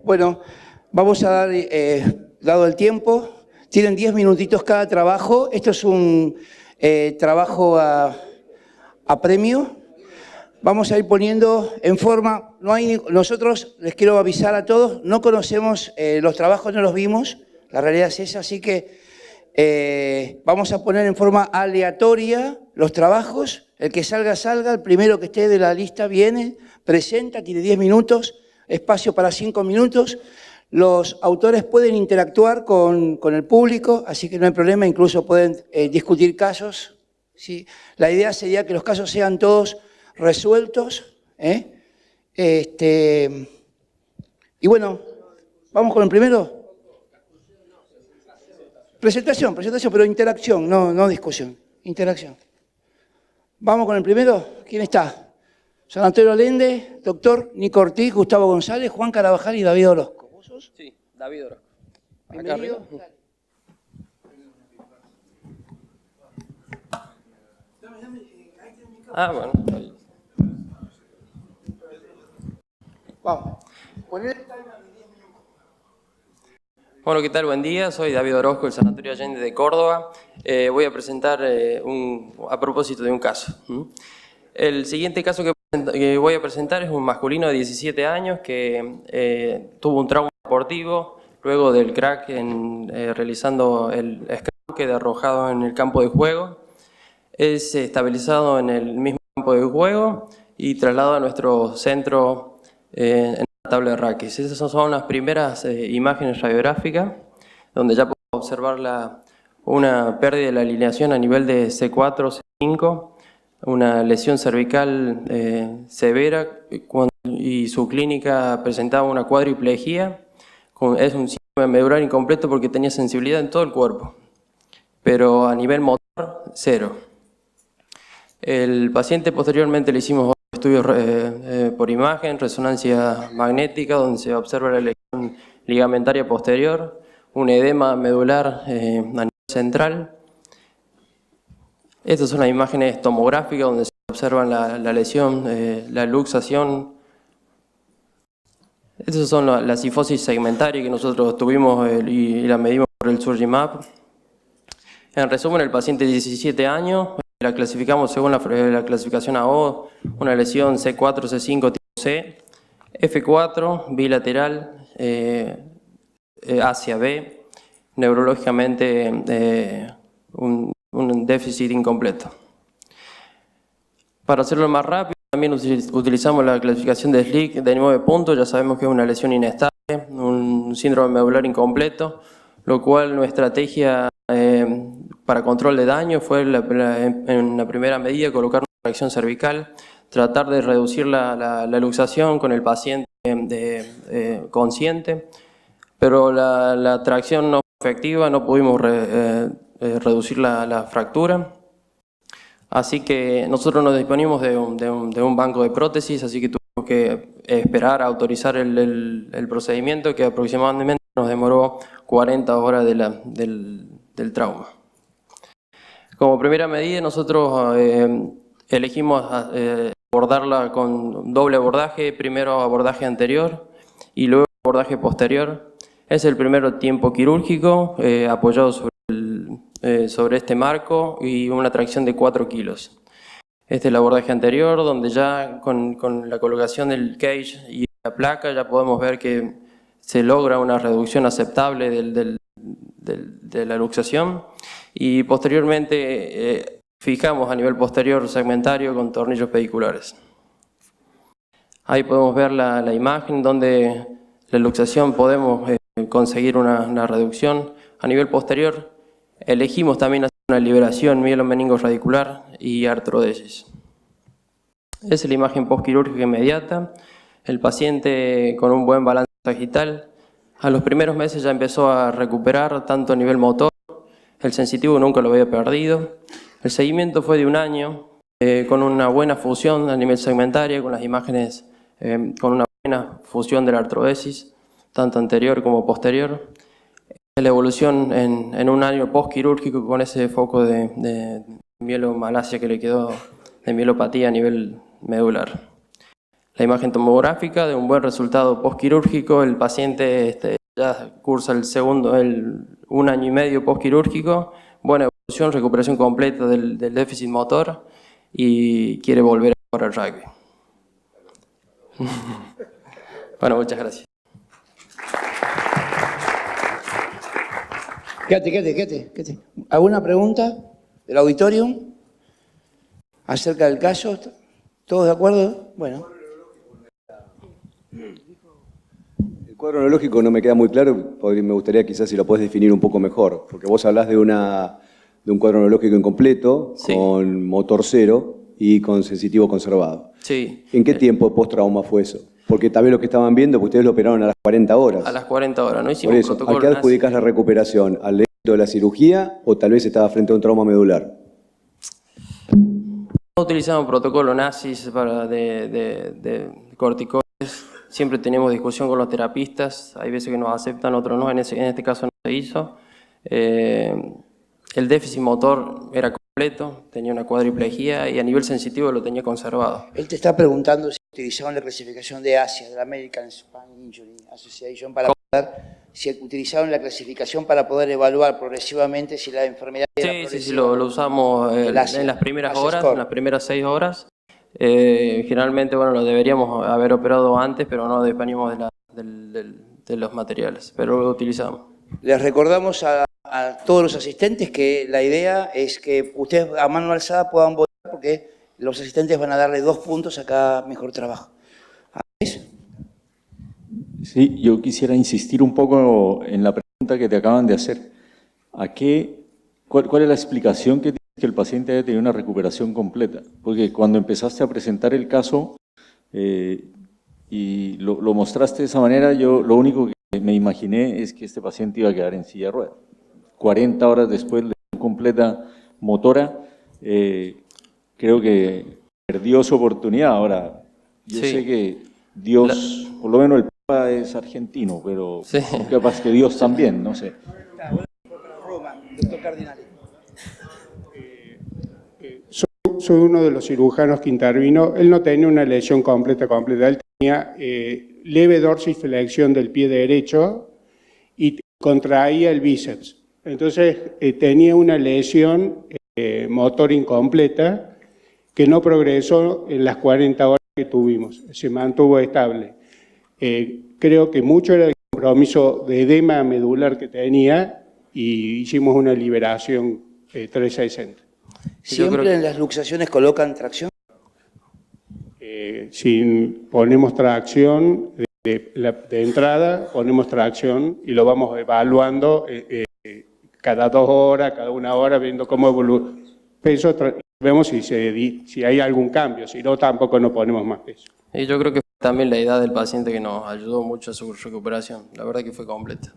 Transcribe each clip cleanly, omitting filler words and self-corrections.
Bueno, vamos a dar, dado el tiempo, tienen 10 minutitos cada trabajo. Esto es un trabajo a premio. Vamos a ir poniendo en forma, nosotros les quiero avisar a todos, no conocemos los trabajos, no los vimos, la realidad es esa, así que vamos a poner en forma aleatoria los trabajos. El que salga, salga, el primero que esté de la lista viene, presenta, tiene 10 minutos, espacio para 5 minutos. Los autores pueden interactuar con el público, así que no hay problema, incluso pueden discutir casos, ¿sí? La idea sería que los casos sean todos resueltos. Y bueno, ¿vamos con el primero? Presentación, pero interacción, no discusión, interacción. ¿Vamos con el primero? ¿Quién está? San Antonio Allende, doctor Nico Ortiz, Gustavo González, Juan Carabajal y David Orozco. ¿Vos sos? Sí, David Orozco. Acá arriba. Bueno. Vamos. Bueno, ¿qué tal? Buen día. Soy David Orozco, del San Antonio Allende de Córdoba. Voy a presentar a propósito de un caso. El siguiente caso que voy a presentar es un masculino de 17 años que tuvo un trauma deportivo luego del crack realizando el scrum, queda arrojado en el campo de juego. Es estabilizado en el mismo campo de juego y trasladado a nuestro centro en la tabla de raquis. Esas son las primeras imágenes radiográficas, donde ya podemos observar una pérdida de la alineación a nivel de C4, C5, una lesión cervical severa y su clínica presentaba una cuadriplegia. Es un síndrome medular incompleto porque tenía sensibilidad en todo el cuerpo, pero a nivel motor, cero. El paciente posteriormente le hicimos estudios por imagen, resonancia magnética, donde se observa la lesión ligamentaria posterior, un edema medular a nivel central. Estas son las imágenes tomográficas donde se observan la lesión, la luxación. Estas son la cifosis segmentaria que nosotros tuvimos y la medimos por el Surgimap. En resumen, el paciente de 17 años, la clasificamos según la clasificación AO, una lesión C4, C5 tipo C, F4, bilateral, hacia B, neurológicamente un déficit incompleto. Para hacerlo más rápido, también utilizamos la clasificación de Slick de 9 puntos, ya sabemos que es una lesión inestable, un síndrome medular incompleto, lo cual nuestra estrategia para control de daño fue en la primera medida colocar una tracción cervical, tratar de reducir la luxación con el paciente consciente, pero la tracción no fue efectiva, no pudimos reducir la fractura. Así que nosotros nos disponimos de un banco de prótesis, así que tuvimos que esperar a autorizar el procedimiento, que aproximadamente nos demoró 40 horas del trauma. Como primera medida nosotros elegimos abordarla con doble abordaje, primero abordaje anterior y luego abordaje posterior. Es el primer tiempo quirúrgico apoyado sobre este marco y una tracción de 4 kilos. Este es el abordaje anterior, donde ya con la colocación del cage y la placa ya podemos ver que se logra una reducción aceptable de la luxación, y posteriormente fijamos a nivel posterior segmentario con tornillos pediculares. Ahí podemos ver la imagen donde la luxación podemos conseguir una reducción. A nivel posterior elegimos también hacer una liberación mielomeningo-radicular y artrodesis. Esa es la imagen postquirúrgica inmediata. El paciente con un buen balance sagital. A los primeros meses ya empezó a recuperar tanto a nivel motor, el sensitivo nunca lo había perdido. El seguimiento fue de 1 año, con una buena fusión a nivel segmentario, con las imágenes, con una buena fusión de la artrodesis, tanto anterior como posterior. La evolución en 1 año postquirúrgico con ese foco de mielomalacia que le quedó, de mielopatía a nivel medular. la imagen tomográfica de un buen resultado postquirúrgico. El paciente ya cursa un año y medio postquirúrgico, buena evolución, recuperación completa del déficit motor y quiere volver a jugar al rugby. Bueno, muchas gracias. Quédate. ¿Alguna pregunta del auditorio acerca del caso? ¿Todos de acuerdo? Bueno. El cuadro neurológico no me queda muy claro, porque me gustaría quizás si lo podés definir un poco mejor, porque vos hablás de un cuadro neurológico incompleto, sí, con motor cero y con sensitivo conservado. Sí. ¿En qué tiempo post-trauma fue eso? Porque también lo que estaban viendo, que ustedes lo operaron a las 40 horas. A las 40 horas, no hicimos por eso, protocolo. ¿a qué adjudicás la recuperación? ¿Al éxito de la cirugía o tal vez estaba frente a un trauma medular? No utilizamos protocolo NACIS de corticoides. Siempre tenemos discusión con los terapistas. Hay veces que nos aceptan, otros no. En este caso no se hizo. El déficit motor era completo, tenía una cuadriplegia y a nivel sensitivo lo tenía conservado. Él te está preguntando si utilizaron la clasificación de ASIA, de la American Spine Injury Association, si utilizaron la clasificación para poder evaluar progresivamente si la enfermedad era progresiva. Sí, lo usamos en las primeras horas, en las primeras 6 horas. Generalmente, bueno, lo deberíamos haber operado antes, pero no disponíamos de los materiales, pero lo utilizamos. Les recordamos a todos los asistentes que la idea es que ustedes a mano alzada puedan votar porque los asistentes van a darle 2 puntos a cada mejor trabajo. ¿Ves? Sí, yo quisiera insistir un poco en la pregunta que te acaban de hacer. ¿Cuál es la explicación que tiene que el paciente haya tenido una recuperación completa? Porque cuando empezaste a presentar el caso y lo mostraste de esa manera, yo lo único que me imaginé es que este paciente iba a quedar en silla de ruedas. 40 horas después de completa motora, creo que perdió su oportunidad. Ahora, yo sé que Dios, por lo menos el Papa es argentino, pero capaz que Dios también, no sé. Soy uno de los cirujanos que intervino. Él no tenía una lesión completa. Él tenía leve dorsiflexión del pie derecho y contraía el bíceps. Entonces tenía una lesión motor incompleta que no progresó en las 40 horas que tuvimos, se mantuvo estable. Creo que mucho era el compromiso de edema medular que tenía y hicimos una liberación 360. ¿Siempre en las luxaciones colocan tracción? Si ponemos tracción de entrada, ponemos tracción y lo vamos evaluando cada 2 horas, cada 1 hora, viendo cómo evoluciona peso, vemos si hay algún cambio, si no tampoco no ponemos más peso. Y yo creo que fue también la edad del paciente que nos ayudó mucho a su recuperación, la verdad que fue completa.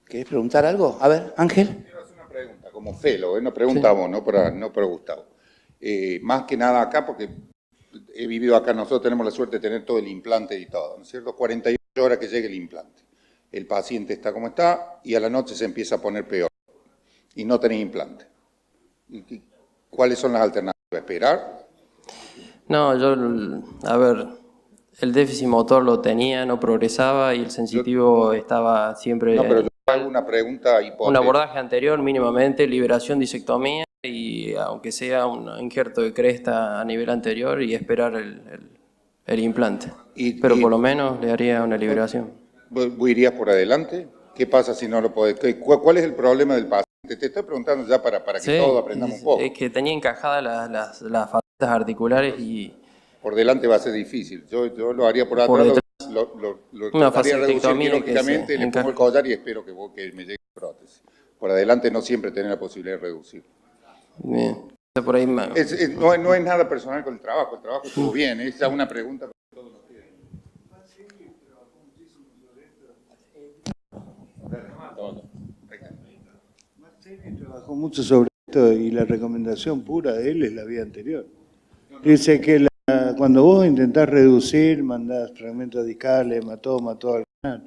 ¿Querés preguntar algo? A ver, Ángel. Quiero hacer una pregunta, como fellow, no preguntamos, no para Gustavo. Más que nada acá, porque he vivido acá, nosotros tenemos la suerte de tener todo el implante y todo, ¿no es cierto? 48 horas que llegue el implante. El paciente está como está y a la noche se empieza a poner peor y no tenés implante. ¿Cuáles son las alternativas? ¿Esperar? No, a ver, el déficit motor lo tenía, no progresaba y el sensitivo estaba siempre... No, pero yo hago una pregunta hipotética. Un abordaje anterior mínimamente, liberación, disectomía y aunque sea un injerto de cresta a nivel anterior y esperar el implante. Pero por lo menos le haría una liberación. ¿Vos irías por adelante? ¿Qué pasa si no lo podés? ¿Cuál es el problema del paciente? Te estoy preguntando ya para que todos aprendamos un poco. Es que tenía encajadas las facetas articulares y... Por delante va a ser difícil. Yo lo haría por atrás, lo trataría de reducir quirúrgicamente, le pongo el collar y espero que me llegue la prótesis. Por adelante no siempre tener la posibilidad de reducir. Bien. Por ahí no es nada personal con el trabajo estuvo bien, es una pregunta. Trabajó mucho sobre esto y la recomendación pura de él es la vía anterior. Dice que cuando vos intentás reducir, mandás fragmentos discales, hematoma, todo al canal.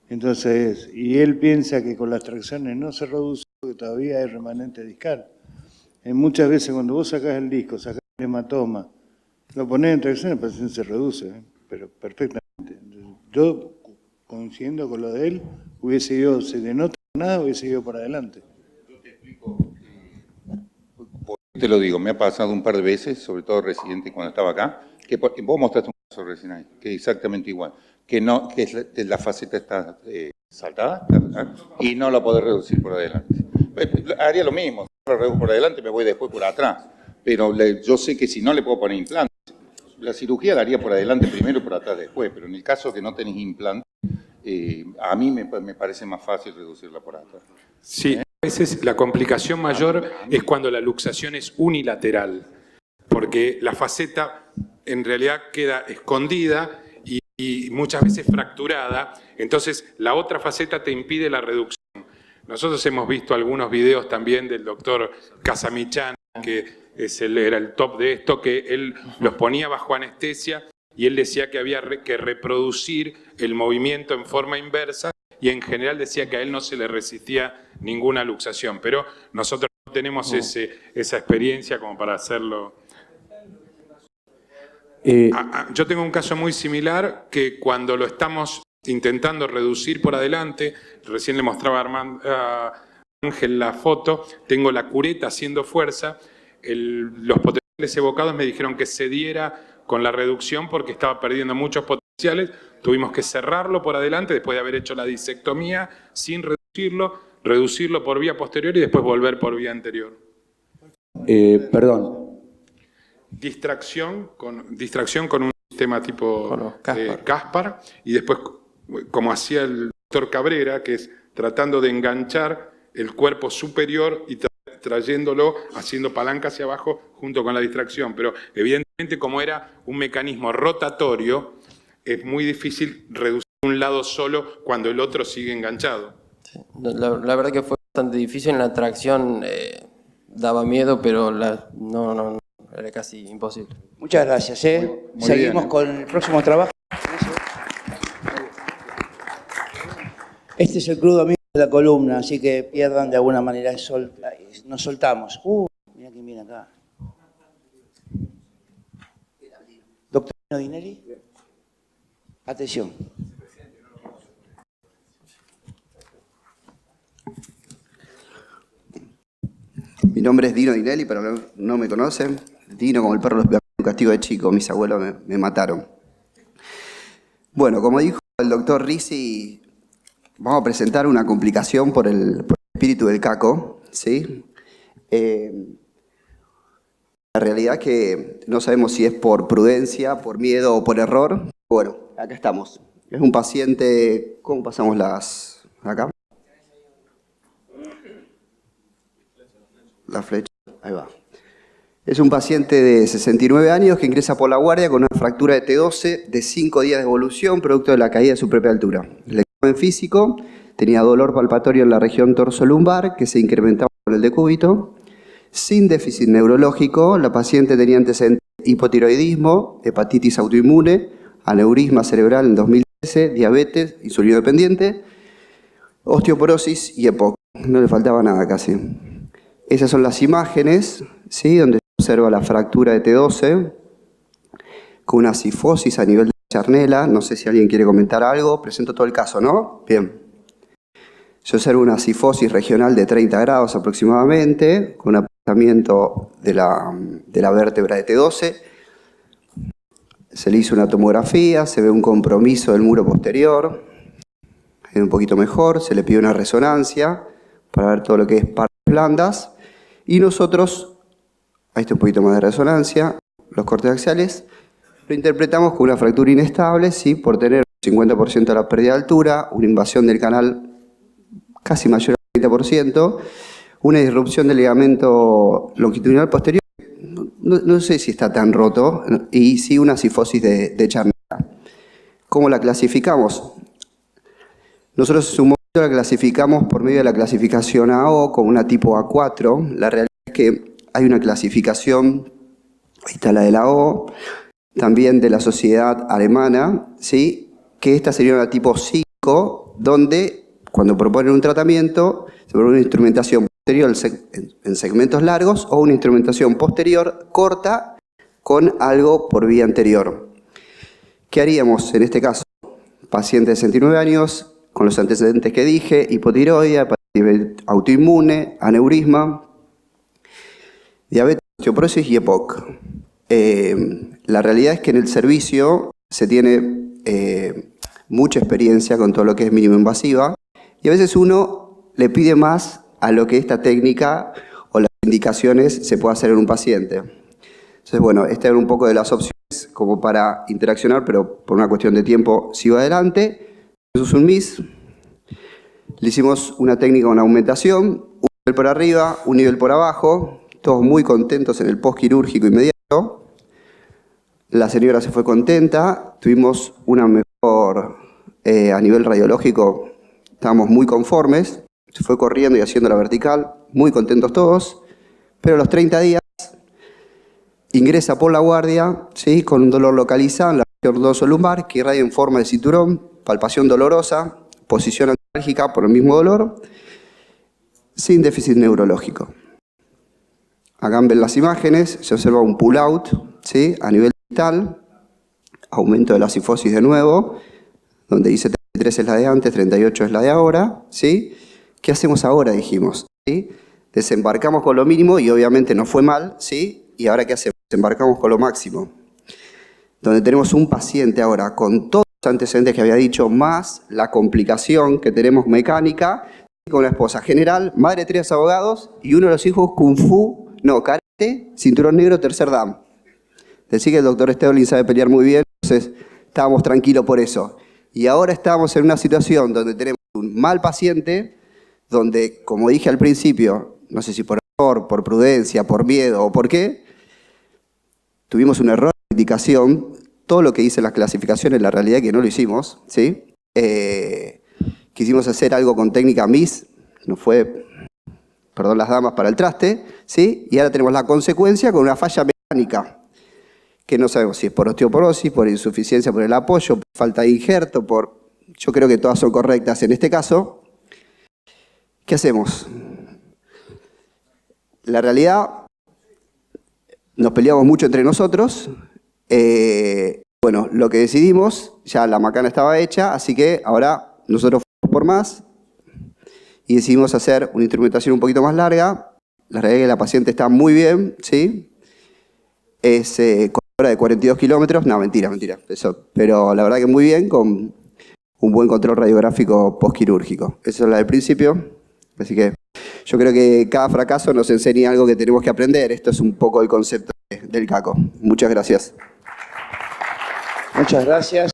Entonces, y él piensa que con las tracciones no se reduce porque todavía hay remanente discal. Muchas veces cuando vos sacás el disco, sacás el hematoma Lo ponés en tracción, la paciente se reduce, pero perfectamente. Yo, coincidiendo con lo de él, hubiese ido, si le nota nada, hubiese ido por adelante. Yo te explico. Te lo digo, me ha pasado un par de veces, sobre todo residente cuando estaba acá, que vos mostraste un caso recién ahí, que es exactamente igual, que la faceta está saltada y no la podés reducir por adelante. Haría lo mismo, si lo reduzco por adelante me voy después por atrás, pero yo sé que si no le puedo poner implantes, la cirugía la haría por adelante primero y por atrás después, pero en el caso que no tenés implante, a mí me parece más fácil reducirla por atrás. Sí. A veces la complicación mayor es cuando la luxación es unilateral, porque la faceta en realidad queda escondida y muchas veces fracturada, entonces la otra faceta te impide la reducción. Nosotros hemos visto algunos videos también del doctor Casamichan, que era el top de esto, que él los ponía bajo anestesia y él decía que había que reproducir el movimiento en forma inversa, y en general decía que a él no se le resistía ninguna luxación, pero nosotros no tenemos esa experiencia como para hacerlo. Yo tengo un caso muy similar que cuando lo estamos intentando reducir por adelante, recién le mostraba a Ángel la foto, tengo la cureta haciendo fuerza, los potenciales evocados me dijeron que cediera con la reducción porque estaba perdiendo muchos potenciales. Tuvimos que cerrarlo por adelante después de haber hecho la disectomía sin reducirlo por vía posterior y después volver por vía anterior. Perdón. Distracción con un sistema tipo Caspar y después, como hacía el doctor Cabrera, que es tratando de enganchar el cuerpo superior y trayéndolo, haciendo palanca hacia abajo junto con la distracción. Pero evidentemente, como era un mecanismo rotatorio, es muy difícil reducir un lado solo cuando el otro sigue enganchado. Sí. La verdad que fue bastante difícil en la tracción, daba miedo, pero no, era casi imposible. Muchas gracias. Muy Seguimos bien, con el próximo trabajo. Este es el crudo amigo de la columna, así que pierdan de alguna manera el sol. Nos soltamos. Mira quién viene acá. Doctor Dinelli. Atención. Mi nombre es Dino Dinelli, pero no me conocen. Dino, como el perro, los un castigo de chico. Mis abuelos me mataron. Bueno, como dijo el doctor Risi, vamos a presentar una complicación por el espíritu del caco, ¿sí? La realidad es que no sabemos si es por prudencia, por miedo o por error. Bueno, acá estamos. Es un paciente... ¿Cómo pasamos acá? La flecha, ahí va. Es un paciente de 69 años que ingresa por la guardia con una fractura de T12 de 5 días de evolución, producto de la caída de su propia altura. El examen físico tenía dolor palpatorio en la región torso-lumbar, que se incrementaba con el decúbito. Sin déficit neurológico, la paciente tenía antecedentes de hipotiroidismo, hepatitis autoinmune, aneurisma cerebral en 2013, diabetes, insulino dependiente, osteoporosis y EPOC. No le faltaba nada casi. Esas son las imágenes, ¿sí?, donde se observa la fractura de T12 con una cifosis a nivel de charnela. No sé si alguien quiere comentar algo. Presento todo el caso, ¿no? Bien. Se observa una cifosis regional de 30 grados aproximadamente, con un aplastamiento de la vértebra de T12. Se le hizo una tomografía, se ve un compromiso del muro posterior, es un poquito mejor, se le pidió una resonancia para ver todo lo que es partes blandas. Y nosotros, ahí está un poquito más de resonancia, los cortes axiales, lo interpretamos como una fractura inestable, ¿sí?, por tener un 50% de la pérdida de altura, una invasión del canal casi mayor al 30%, una disrupción del ligamento longitudinal posterior, no sé si está tan roto, y sí una cifosis de charnela. ¿Cómo la clasificamos? Nosotros en un momento la clasificamos por medio de la clasificación AO como una tipo A4. La realidad es que hay una clasificación, ahí está la de la O, también de la sociedad alemana, ¿sí?, que esta sería una tipo 5, donde cuando proponen un tratamiento se propone una instrumentación posterior en segmentos largos o una instrumentación posterior corta con algo por vía anterior. ¿Qué haríamos en este caso? Paciente de 69 años, con los antecedentes que dije, hipotiroidea, autoinmune, aneurisma, diabetes, osteoporosis y EPOC. La realidad es que en el servicio se tiene mucha experiencia con todo lo que es mínimo invasiva y a veces uno le pide más a lo que esta técnica o las indicaciones se puede hacer en un paciente. Entonces, bueno, esta era un poco de las opciones como para interaccionar, pero por una cuestión de tiempo sigo adelante. Eso es un MIS. Le hicimos una técnica con aumentación, un nivel por arriba, un nivel por abajo, todos muy contentos en el postquirúrgico inmediato. La señora se fue contenta, tuvimos una mejor, a nivel radiológico, estábamos muy conformes, se fue corriendo y haciendo la vertical, muy contentos todos, pero a los 30 días ingresa por la guardia, ¿sí?, con un dolor localizado en la región dorsolumbar, que irradia en forma de cinturón, palpación dolorosa, posición antálgica por el mismo dolor, sin déficit neurológico. Acá ven las imágenes, se observa un pull-out, ¿sí?, a nivel distal, aumento de la cifosis de nuevo, donde dice 33 es la de antes, 38 es la de ahora, ¿sí? ¿Qué hacemos ahora? Dijimos, ¿sí? Desembarcamos con lo mínimo y obviamente no fue mal, ¿sí? ¿Y ahora qué hacemos? Desembarcamos con lo máximo. Donde tenemos un paciente ahora con todos los antecedentes que había dicho, más la complicación que tenemos mecánica, con una esposa general, madre de 3 abogados y uno de los hijos kung fu, no, karate, cinturón negro, tercer dan. Decía que el doctor Stedolin sabe pelear muy bien, entonces estábamos tranquilos por eso. Y ahora estamos en una situación donde tenemos un mal paciente, donde, como dije al principio, no sé si por error, por prudencia, por miedo o por qué, tuvimos un error de indicación. Todo lo que dice las clasificaciones, la realidad es que no lo hicimos, ¿sí? Quisimos hacer algo con técnica MIS, no fue, perdón las damas, para el traste, ¿sí? Y ahora tenemos la consecuencia con una falla mecánica, que no sabemos si es por osteoporosis, por insuficiencia por el apoyo, por falta de injerto, yo creo que todas son correctas en este caso. ¿Qué hacemos? La realidad, nos peleamos mucho entre nosotros. Bueno, lo que decidimos, ya la macana estaba hecha, así que ahora nosotros fuimos por más y decidimos hacer una instrumentación un poquito más larga. La realidad es que la paciente está muy bien, ¿sí? Es con hora de 42 kilómetros, no, mentira, eso, pero la verdad que muy bien, con un buen control radiográfico postquirúrgico. Eso es la del principio, así que yo creo que cada fracaso nos enseña algo que tenemos que aprender. Esto es un poco el concepto del CACO. Muchas gracias. Muchas gracias.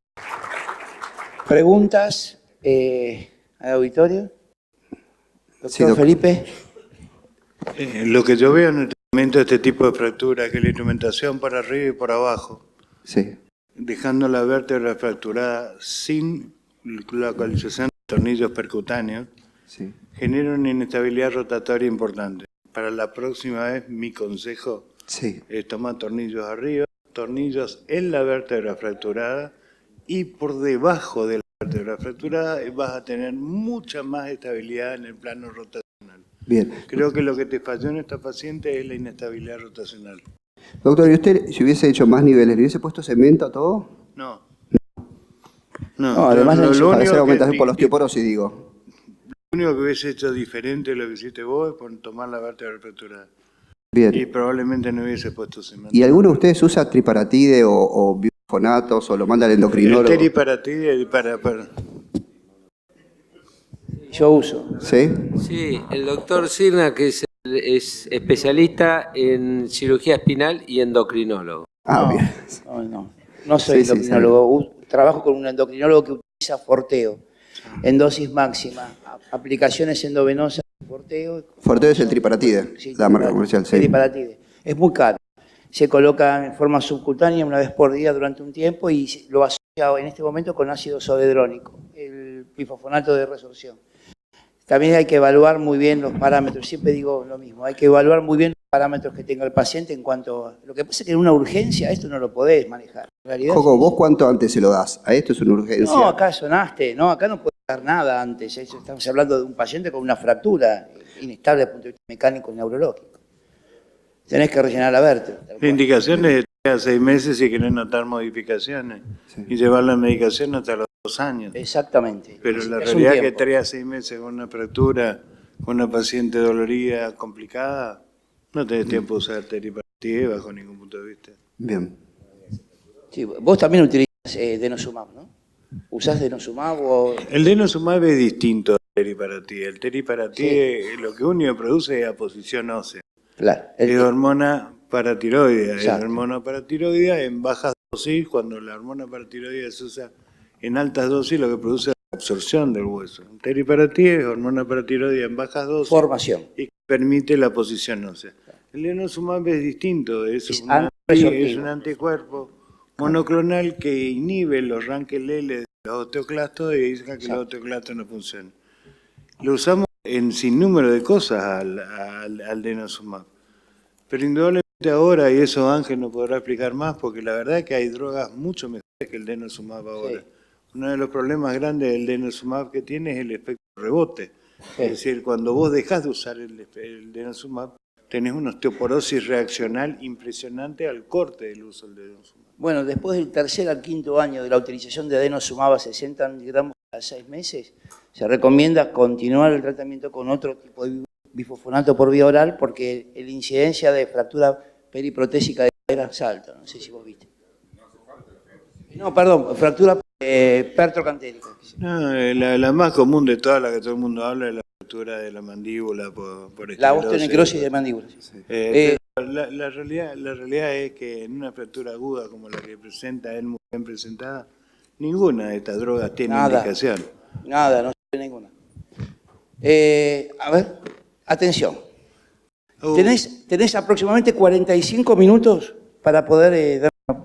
¿Preguntas al auditorio? Doctor Sí, Felipe. Lo que yo veo en el tratamiento de este tipo de fractura, que la instrumentación por arriba y por abajo, Sí. dejando la vértebra fracturada sin localización de tornillos percutáneos, Sí. genera una inestabilidad rotatoria importante. Para la próxima vez, mi consejo Sí. es tomar tornillos arriba, tornillos en la vértebra fracturada y por debajo de la vértebra fracturada vas a tener mucha más estabilidad en el plano rotacional. Bien. Creo que lo que te falló en esta paciente es la inestabilidad rotacional. Doctor, ¿y usted si hubiese hecho más niveles, le hubiese puesto cemento a todo? No. No, además la Para hacer aumentación por la lo osteoporosis, digo. único que hubiese hecho diferente de lo que hiciste vos es tomar la vértebra fracturada. Bien. Y probablemente no hubiese puesto cemento. ¿Y alguno de ustedes usa triparatide o bifonatos o lo manda al endocrinólogo? El teriparatide para... Yo uso. ¿Sí? Sí, el doctor Sirna, que es especialista en cirugía espinal y endocrinólogo. Ah, No, bien. no soy Sí, sí, endocrinólogo. Trabajo con un endocrinólogo que utiliza Forteo en dosis máxima. Aplicaciones endovenosas de Forteo. Forteo es el triparatide, Sí, la marca comercial, sí. Triparatide. Es muy caro. Se coloca en forma subcutánea una vez por día durante un tiempo y lo asocia en este momento con ácido zoledrónico, el bifosfonato de resorción. También hay que evaluar muy bien los parámetros, siempre digo lo mismo, hay que evaluar muy bien los parámetros que tenga el paciente en cuanto a... Lo que pasa es que en una urgencia esto no lo podés manejar. En realidad, Joco, ¿vos cuánto antes se lo das? A esto es una urgencia. no, acá sonaste, no, acá no puedes dar nada antes. Estamos hablando de un paciente con una fractura inestable desde el punto de vista mecánico y neurológico. Tenés que rellenar la vértebra. La indicación es a 6 meses si querés notar modificaciones y llevar la medicación hasta los 2 años. Exactamente. Pero la Es un realidad es que tiempo. 3 a 6 meses con una fractura, con una paciente dolorida, complicada, no tenés tiempo de usar teriparatide bajo ningún punto de vista. Bien. Sí, vos también utilizás denosumab, ¿no? ¿Usás denosumab o...? El denosumab es distinto al teriparatide. El teriparatide lo que único produce es aposición ósea. Claro. Es hormona paratiroidea. Es Exacto. hormona paratiroidea en bajas dosis. Cuando la hormona paratiroidea se usa en altas dosis, lo que produce es la absorción del hueso. El teriparatide es hormona paratiroidea en bajas dosis. Formación. Y permite la aposición ósea. El denosumab es distinto. Es un anticuerpo monoclonal que inhibe los ranques L de los osteoclastos y dice que los osteoclastos no funcionan. Lo usamos en sinnúmero de cosas al denosumab. Pero indudablemente ahora, y eso Ángel nos podrá explicar más, porque la verdad es que hay drogas mucho mejores que el denosumab ahora. Sí. Uno de los problemas grandes del denosumab que tiene es el efecto rebote. Sí. Es decir, cuando vos dejás de usar el denosumab, tenés una osteoporosis reaccional impresionante al corte del uso del denosumab. Bueno, después del 3.er al 5.º año de la utilización de denosumab a 60 miligramos a 6 meses, se recomienda continuar el tratamiento con otro tipo de bifosfonato por vía oral porque la incidencia de fractura periprotésica de cadera es alta. No sé si vos viste. No, perdón, fractura pertrocantérica. No, la más común de todas, la que todo el mundo habla, es la fractura de la mandíbula por la osteonecrosis de mandíbula. Sí. La realidad es que en una fractura aguda como la que presenta él, muy bien presentada, ninguna de estas drogas tiene indicación. Nada, no tiene ninguna. A ver, atención. Tenés aproximadamente 45 minutos para poder dar una...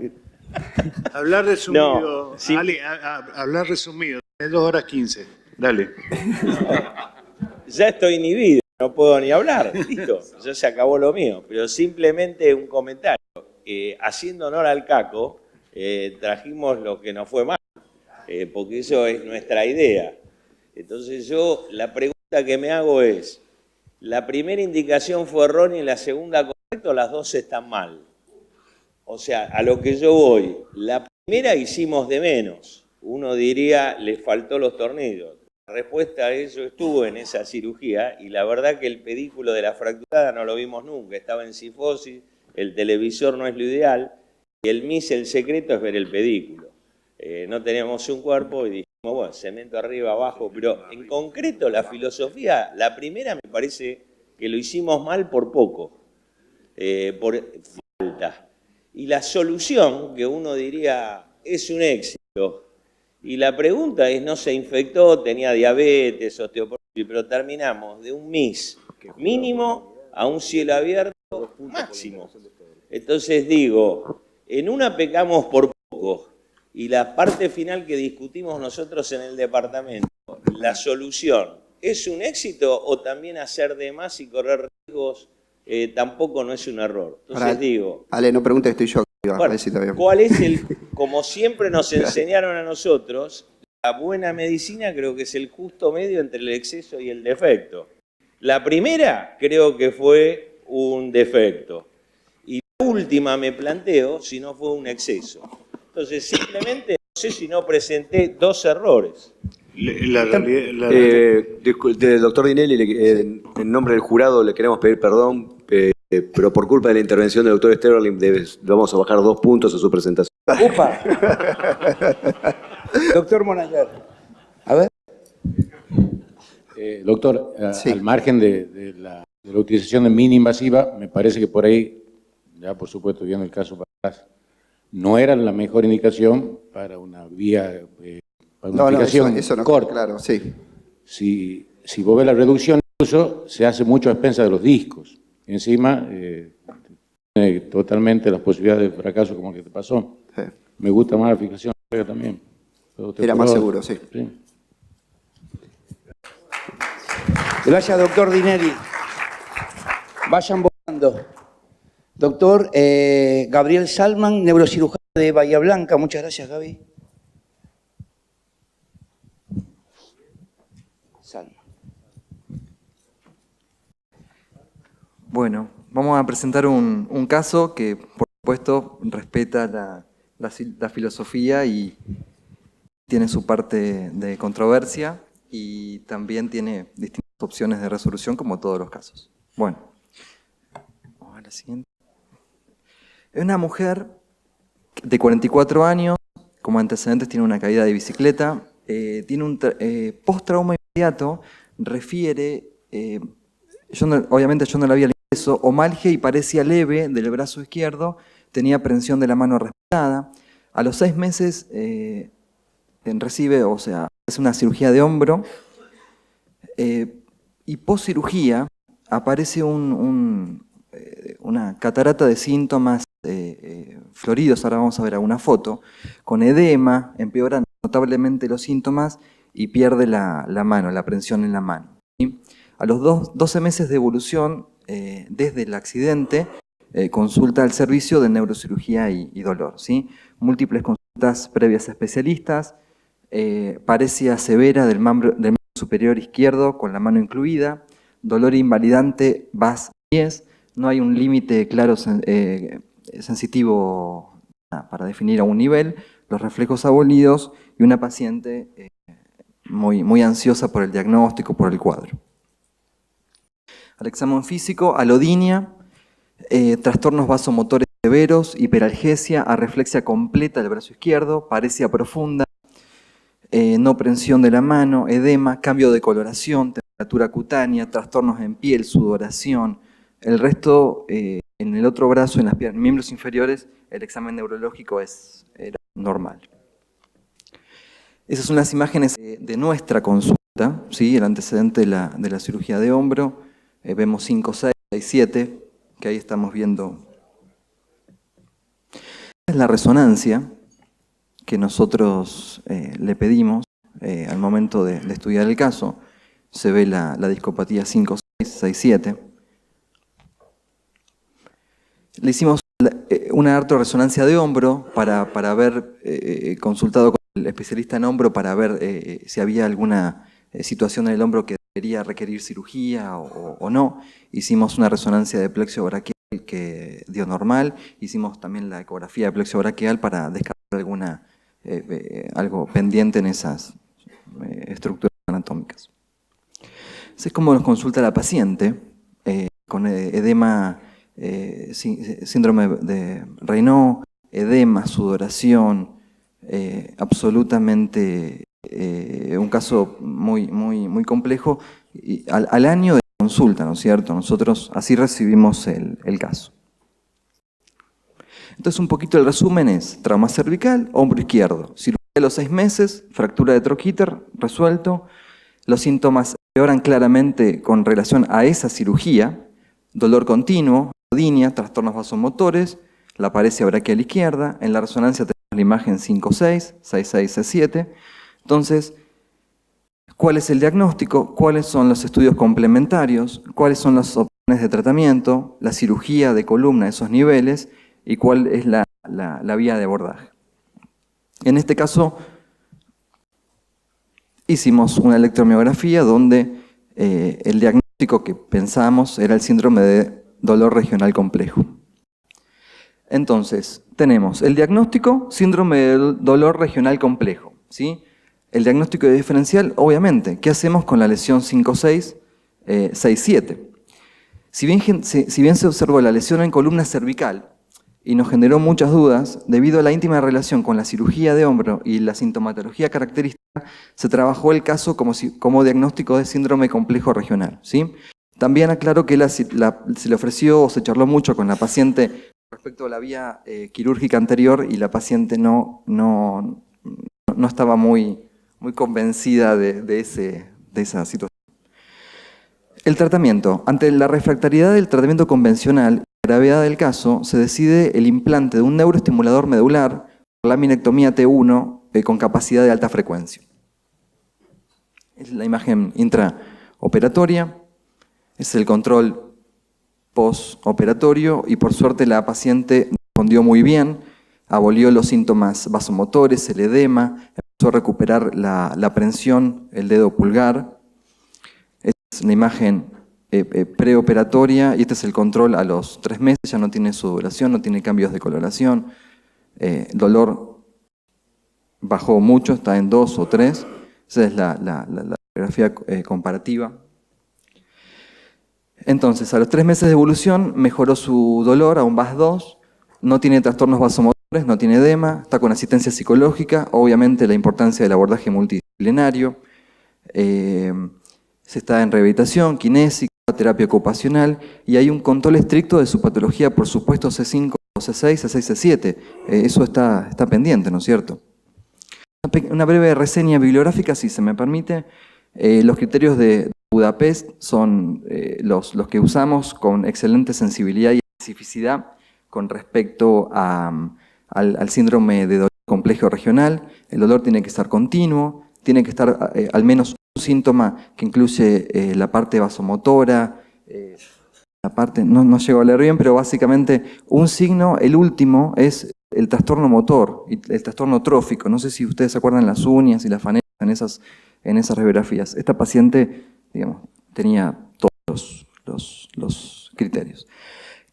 Hablar resumido, no, sí. Ale, hablar resumido, es 2 horas 15, dale. Ya estoy inhibido, no puedo ni hablar, listo, ya se acabó lo mío, pero simplemente un comentario. Haciendo honor al Caco, trajimos lo que nos fue mal, porque eso es nuestra idea. Entonces yo, la pregunta que me hago es, ¿la primera indicación fue errónea y la segunda correcta o las dos están mal? O sea, a lo que yo voy, la primera hicimos de menos. Uno diría, le faltó los tornillos. La respuesta a eso estuvo en esa cirugía y la verdad que el pedículo de la fracturada no lo vimos nunca. Estaba en cifosis, el televisor no es lo ideal y el secreto es ver el pedículo. No teníamos un cuerpo y dijimos, bueno, cemento arriba, abajo, pero en concreto la filosofía, la primera me parece que lo hicimos mal por poco, por falta. Y la solución, que uno diría, es un éxito. Y la pregunta es, no se infectó, tenía diabetes, osteoporosis, pero terminamos de un MIS mínimo a un cielo abierto máximo. Entonces digo, en una pecamos por poco, y la parte final que discutimos nosotros en el departamento, la solución, ¿es un éxito o también hacer de más y correr riesgos? Tampoco no es un error. Entonces digo... Ale, no preguntes, estoy yo. Bueno, ¿cuál es como siempre nos enseñaron a nosotros, la buena medicina creo que es el justo medio entre el exceso y el defecto? La primera creo que fue un defecto. Y la última me planteo si no fue un exceso. Entonces simplemente no sé si no presenté 2 errores. Doctor Dinelli, en nombre del jurado le queremos pedir perdón, pero por culpa de la intervención del doctor Sterling vamos a bajar 2 puntos a su presentación. ¡Upa! Doctor Monayer, a ver. Doctor, sí. Al margen de la utilización de mini invasiva, me parece que por ahí, ya por supuesto viendo el caso para atrás, no era la mejor indicación para una vía, para una aplicación eso no, corta. Claro, sí. Si vos ves la reducción, incluso se hace mucho a expensas de los discos. Encima, tiene totalmente las posibilidades de fracaso como que te pasó. Sí. Me gusta más la aplicación también. Era más seguro, sí. Gracias, doctor Dinelli. Vayan votando. Doctor Gabriel Salman, neurocirujano de Bahía Blanca. Muchas gracias, Gaby. Salman. Bueno, vamos a presentar un caso que por supuesto, respeta la filosofía y tiene su parte de controversia y también tiene distintas opciones de resolución como todos los casos. Bueno, vamos a la siguiente. Es una mujer de 44 años, como antecedentes tiene una caída de bicicleta, tiene un post-trauma inmediato, refiere, obviamente yo no la vi al ingreso, omalgia y parecia leve del brazo izquierdo, tenía prensión de la mano respetada. A los 6 meses recibe, o sea, hace una cirugía de hombro y post cirugía aparece una catarata de síntomas floridos, ahora vamos a ver alguna foto, con edema, empeoran notablemente los síntomas y pierde la mano, la prensión en la mano. ¿Sí? A los 12 meses de evolución, desde el accidente, consulta al servicio de neurocirugía y dolor. ¿Sí? Múltiples consultas previas a especialistas, parecia severa del miembro superior izquierdo con la mano incluida, dolor invalidante VAS 10, no hay un límite claro sensitivo para definir a un nivel, los reflejos abolidos y una paciente muy ansiosa por el diagnóstico, por el cuadro. Al examen físico, alodinia, trastornos vasomotores severos, hiperalgesia, arreflexia completa del brazo izquierdo, parecia profunda, no prensión de la mano, edema, cambio de coloración, temperatura cutánea, trastornos en piel, sudoración. El resto, en el otro brazo, en los miembros inferiores, el examen neurológico era normal. Esas son las imágenes de nuestra consulta, ¿sí? El antecedente de la cirugía de hombro. Vemos 5, 6, 6, 7, que ahí estamos viendo. Es la resonancia que nosotros le pedimos al momento de estudiar el caso. Se ve la discopatía 5, 6, 6, 7. Le hicimos una artorresonancia de hombro para haber consultado con el especialista en hombro para ver si había alguna situación en el hombro que debería requerir cirugía o no. Hicimos una resonancia de plexo braquial que dio normal. Hicimos también la ecografía de plexo braquial para descartar algo pendiente en esas estructuras anatómicas. Así es como nos consulta la paciente con edema, síndrome de Raynaud, edema, sudoración, absolutamente un caso muy complejo. Y al año de consulta, ¿no es cierto? Nosotros así recibimos el caso. Entonces un poquito el resumen es trauma cervical, hombro izquierdo, cirugía de los 6 meses, fractura de troquíter, resuelto. Los síntomas empeoran claramente con relación a esa cirugía, dolor continuo, alodinia, trastornos vasomotores, la parecia braquial izquierda, en la resonancia tenemos la imagen 5-6, 6-6, 6-7. Entonces, ¿cuál es el diagnóstico? ¿Cuáles son los estudios complementarios? ¿Cuáles son las opciones de tratamiento? La cirugía de columna a esos niveles y cuál es la vía de abordaje. En este caso, hicimos una electromiografía donde el diagnóstico que pensábamos era el síndrome de dolor regional complejo. Entonces, tenemos el diagnóstico, síndrome de dolor regional complejo, ¿sí? El diagnóstico diferencial, obviamente, ¿qué hacemos con la lesión 5-6, 6-7? Si bien se observó la lesión en columna cervical y nos generó muchas dudas, debido a la íntima relación con la cirugía de hombro y la sintomatología característica, se trabajó el caso como diagnóstico de síndrome complejo regional, ¿sí? También aclaro que se le ofreció o se charló mucho con la paciente respecto a la vía quirúrgica anterior y la paciente no estaba muy convencida de esa situación. El tratamiento. Ante la refractariedad del tratamiento convencional y la gravedad del caso, se decide el implante de un neuroestimulador medular por laminectomía T1 con capacidad de alta frecuencia. Es la imagen intraoperatoria, es el control postoperatorio y por suerte la paciente respondió muy bien, abolió los síntomas vasomotores, el edema, empezó a recuperar la prensión, el dedo pulgar. Esta es la imagen preoperatoria, y este es el control a los 3 meses, ya no tiene sudoración, no tiene cambios de coloración, dolor bajó mucho, está en 2 o 3, esa es la radiografía comparativa. Entonces, a los 3 meses de evolución mejoró su dolor a un VAS-2, no tiene trastornos vasomotores, no tiene edema, está con asistencia psicológica, obviamente la importancia del abordaje multidisciplinario, se está en rehabilitación, kinésica, terapia ocupacional, y hay un control estricto de su patología, por supuesto, C5, C6, C6, C7. Eso está pendiente, ¿no es cierto? Una breve reseña bibliográfica, si se me permite. Los criterios de Budapest son los que usamos con excelente sensibilidad y especificidad con respecto al síndrome de dolor complejo regional. El dolor tiene que estar continuo, tiene que estar al menos un síntoma que incluye la parte vasomotora, la parte, no llego a leer bien, pero básicamente un signo, el último, es el trastorno motor, el trastorno trófico. No sé si ustedes se acuerdan las uñas y las fanegas en esas radiografías. Esta paciente, digamos, tenía todos los criterios.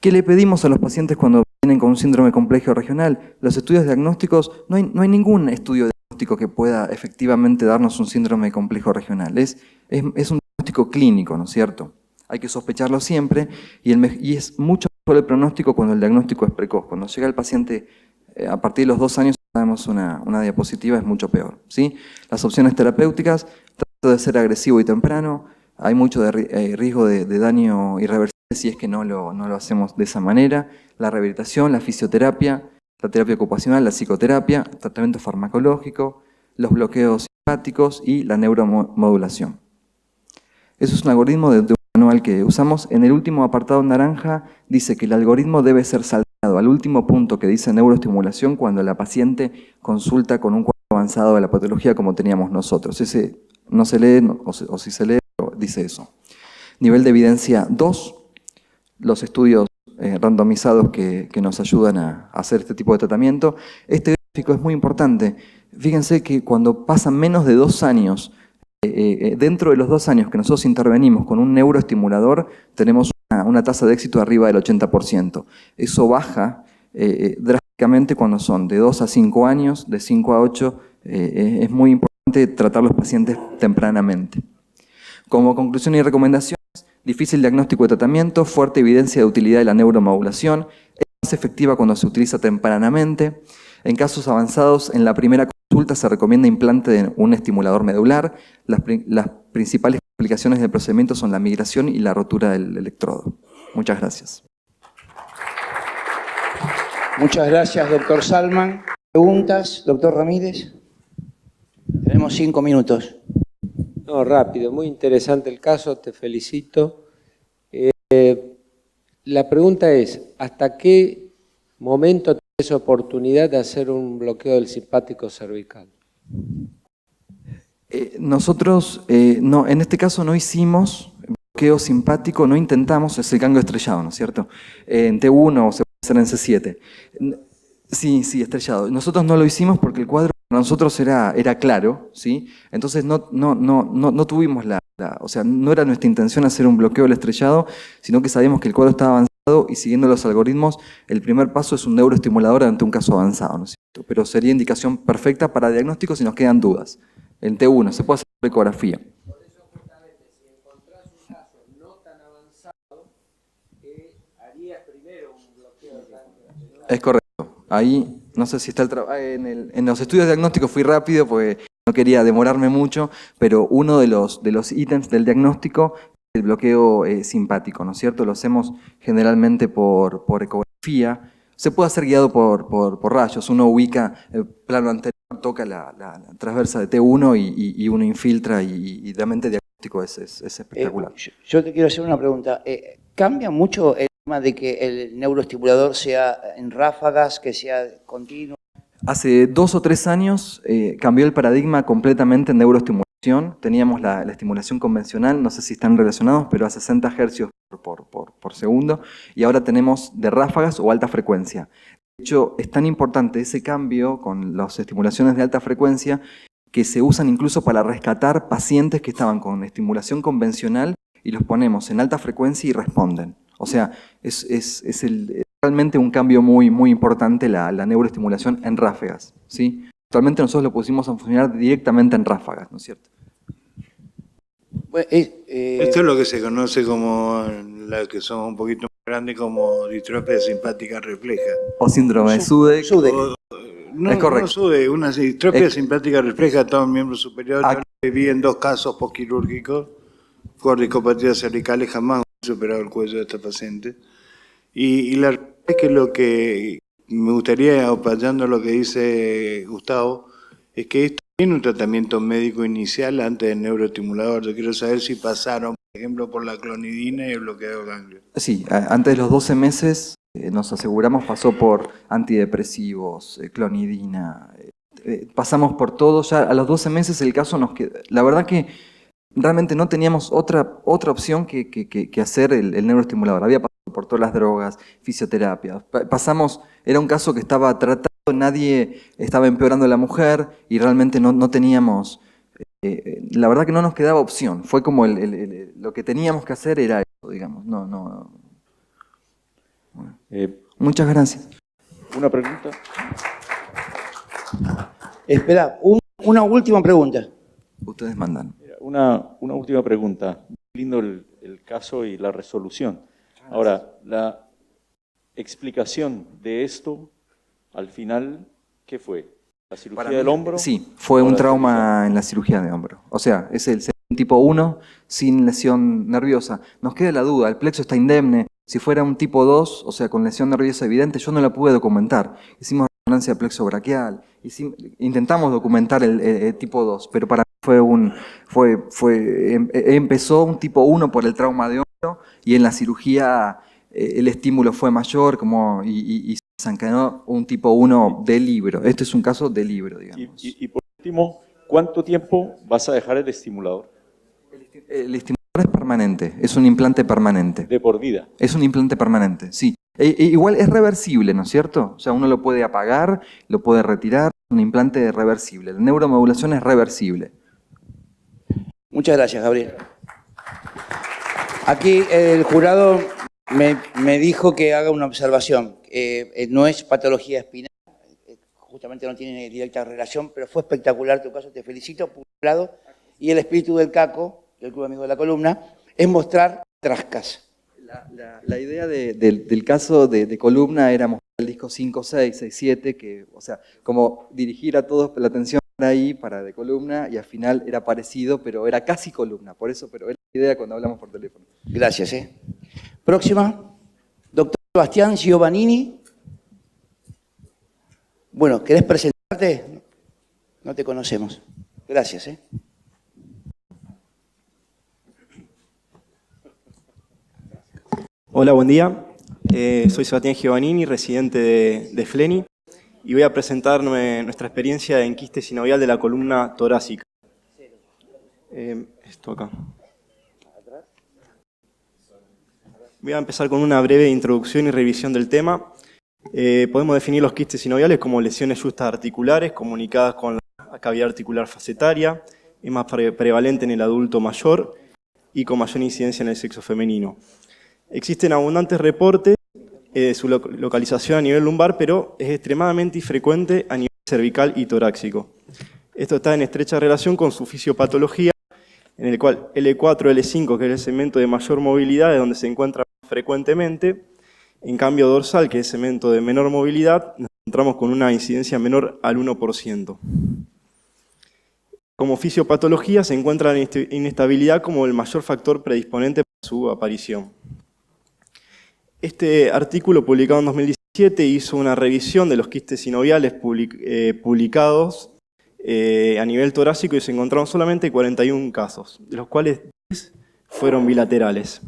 ¿Qué le pedimos a los pacientes cuando vienen con un síndrome complejo regional? Los estudios diagnósticos, no hay ningún estudio diagnóstico que pueda efectivamente darnos un síndrome complejo regional. Es un diagnóstico clínico, ¿no es cierto? Hay que sospecharlo siempre y es mucho mejor el pronóstico cuando el diagnóstico es precoz. Cuando llega el paciente a partir de los 2 años, sabemos una diapositiva, es mucho peor, ¿sí? Las opciones terapéuticas, trato de ser agresivo y temprano, hay mucho riesgo de daño irreversible si es que no lo hacemos de esa manera. La rehabilitación, la fisioterapia, la terapia ocupacional, la psicoterapia, el tratamiento farmacológico, los bloqueos simpáticos y la neuromodulación. Eso es un algoritmo de un manual que usamos. En el último apartado naranja dice que el algoritmo debe ser saltado al último punto que dice neuroestimulación cuando la paciente consulta con un cuadro avanzado de la patología como teníamos nosotros. Ese no se lee, o si se lee, dice eso. Nivel de evidencia 2, los estudios randomizados que nos ayudan a hacer este tipo de tratamiento. Este gráfico es muy importante. Fíjense que cuando pasan menos de 2 años, dentro de los 2 años que nosotros intervenimos con un neuroestimulador, tenemos una tasa de éxito arriba del 80%. Eso baja drásticamente cuando son de 2 a 5 años, de 5 a 8. Es muy importante tratar a los pacientes tempranamente. Como conclusión y recomendaciones, difícil diagnóstico de tratamiento, fuerte evidencia de utilidad de la neuromodulación, es más efectiva cuando se utiliza tempranamente. En casos avanzados, en la primera consulta se recomienda implante de un estimulador medular. Las principales complicaciones del procedimiento son la migración y la rotura del electrodo. Muchas gracias. Muchas gracias, doctor Salman. ¿Preguntas, doctor Ramírez? Tenemos 5 minutos. No, rápido, muy interesante el caso, te felicito. La pregunta es, ¿hasta qué momento tienes oportunidad de hacer un bloqueo del simpático cervical? Nosotros, no, en este caso no hicimos bloqueo simpático, no intentamos, es el ganglio estrellado, ¿no es cierto? En T1 o se puede hacer en C7. Sí, estrellado. Nosotros no lo hicimos porque el cuadro para nosotros era claro, ¿sí? Entonces no tuvimos o sea, no era nuestra intención hacer un bloqueo del estrellado, sino que sabíamos que el cuadro estaba avanzado y siguiendo los algoritmos, el primer paso es un neuroestimulador ante un caso avanzado, ¿no es cierto? Pero sería indicación perfecta para diagnóstico si nos quedan dudas. En T1 se puede hacer ecografía. Por eso justamente, si encontrás un caso no tan avanzado, harías primero un bloqueo del ganglio, ¿no? Es correcto. Ahí, no sé si está en los estudios diagnósticos fui rápido porque no quería demorarme mucho, pero uno de los ítems del diagnóstico es el bloqueo simpático, ¿no es cierto? Lo hacemos generalmente por ecografía. Se puede hacer guiado por rayos. Uno ubica el plano anterior, toca la transversa de T1 y uno infiltra y realmente el diagnóstico es espectacular. Yo te quiero hacer una pregunta. ¿Cambia mucho el tema de que el neuroestimulador sea en ráfagas, que sea continuo? Hace 2 o 3 años cambió el paradigma completamente en neuroestimulación. Teníamos la estimulación convencional, no sé si están relacionados, pero a 60 Hz por segundo. Y ahora tenemos de ráfagas o alta frecuencia. De hecho, es tan importante ese cambio con las estimulaciones de alta frecuencia que se usan incluso para rescatar pacientes que estaban con estimulación convencional y los ponemos en alta frecuencia y responden. O sea, es realmente un cambio muy, muy importante la neuroestimulación en ráfagas, ¿sí? Actualmente nosotros lo pusimos a funcionar directamente en ráfagas, ¿no es cierto? Esto es lo que se conoce como, las que son un poquito más grandes, como distrofia simpática refleja. O síndrome de Sudeck. No, es correcto. No Sudeck, una distrofia simpática refleja a todo el miembro superior. Yo vi en 2 casos postquirúrgicos, corticopatía cervicales, jamás he superado el cuello de esta paciente. Y la realidad es que lo que me gustaría, apoyando lo que dice Gustavo, es que esto tiene un tratamiento médico inicial antes del neuroestimulador. Yo quiero saber si pasaron, por ejemplo, por la clonidina y el bloqueo de ganglios. Sí, antes de los 12 meses nos aseguramos, pasó por antidepresivos, clonidina, pasamos por todo. Ya a los 12 meses el caso nos quedó. La verdad que realmente no teníamos otra opción que hacer el neuroestimulador. Había pasado por todas las drogas, fisioterapia. Pasamos, era un caso que estaba tratado, nadie estaba empeorando a la mujer y realmente no teníamos, la verdad que no nos quedaba opción. Fue como lo que teníamos que hacer era eso, digamos. Bueno. Muchas gracias. ¿Una pregunta? Espera, una última pregunta. Ustedes mandan. Una última pregunta. Lindo el caso y la resolución. Ahora, la explicación de esto, al final, ¿qué fue? ¿La cirugía del hombro? Sí, fue un trauma en la cirugía de hombro. O sea, es el tipo 1 sin lesión nerviosa. Nos queda la duda, el plexo está indemne. Si fuera un tipo 2, o sea, con lesión nerviosa evidente, yo no la pude documentar. Hicimos resonancia de plexo braquial, intentamos documentar el tipo 2, pero para mí empezó un tipo 1 por el trauma de hombro y en la cirugía el estímulo fue mayor y se encadenó un tipo 1 de libro. Este es un caso de libro, digamos. Y por último, ¿cuánto tiempo vas a dejar el estimulador? El estimulador es permanente, es un implante permanente. ¿De por vida? Es un implante permanente, sí. Igual es reversible, ¿no es cierto? O sea, uno lo puede apagar, lo puede retirar, es un implante reversible. La neuromodulación es reversible. Muchas gracias, Gabriel. Aquí el jurado me dijo que haga una observación. No es patología espinal, justamente no tiene directa relación, pero fue espectacular tu caso, te felicito, por un lado. Y el espíritu del CACO, del Club Amigo de la Columna, es mostrar trascas. La idea del caso de Columna era mostrar el disco 5, 6, 6, 7, que, o sea, como dirigir a todos la atención ahí para de Columna, y al final era parecido, pero era casi Columna, por eso, pero era la idea cuando hablamos por teléfono. Gracias. Próxima, doctor Sebastián Giovannini. Bueno, ¿querés presentarte? No te conocemos. Gracias. Hola, buen día. Soy Sebastián Giovannini, residente de FLENI, y voy a presentar nuestra experiencia en quiste sinovial de la columna torácica. Esto acá. Voy a empezar con una breve introducción y revisión del tema. Podemos definir los quistes sinoviales como lesiones justas articulares comunicadas con la cavidad articular facetaria, es más prevalente en el adulto mayor y con mayor incidencia en el sexo femenino. Existen abundantes reportes de su localización a nivel lumbar, pero es extremadamente infrecuente a nivel cervical y torácico. Esto está en estrecha relación con su fisiopatología, en el cual L4, L5, que es el segmento de mayor movilidad, es donde se encuentra frecuentemente. En cambio dorsal, que es el segmento de menor movilidad, nos encontramos con una incidencia menor al 1%. Como fisiopatología se encuentra la inestabilidad como el mayor factor predisponente para su aparición. Este artículo, publicado en 2017, hizo una revisión de los quistes sinoviales publicados a nivel torácico y se encontraron solamente 41 casos, de los cuales 10 fueron bilaterales.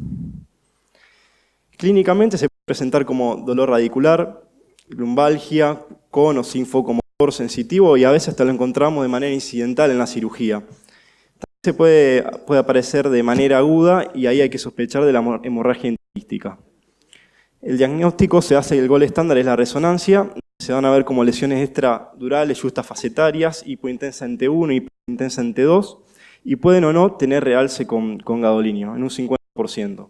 Clínicamente se puede presentar como dolor radicular, lumbalgia, con o sin foco motor sensitivo y a veces hasta lo encontramos de manera incidental en la cirugía. También se puede aparecer de manera aguda y ahí hay que sospechar de la hemorragia intersticial. El diagnóstico se hace, el gol estándar es la resonancia, se van a ver como lesiones extradurales justas facetarias, hipointensa en T1 y hipointensa en T2, y pueden o no tener realce con gadolinio. En un 50% 50%.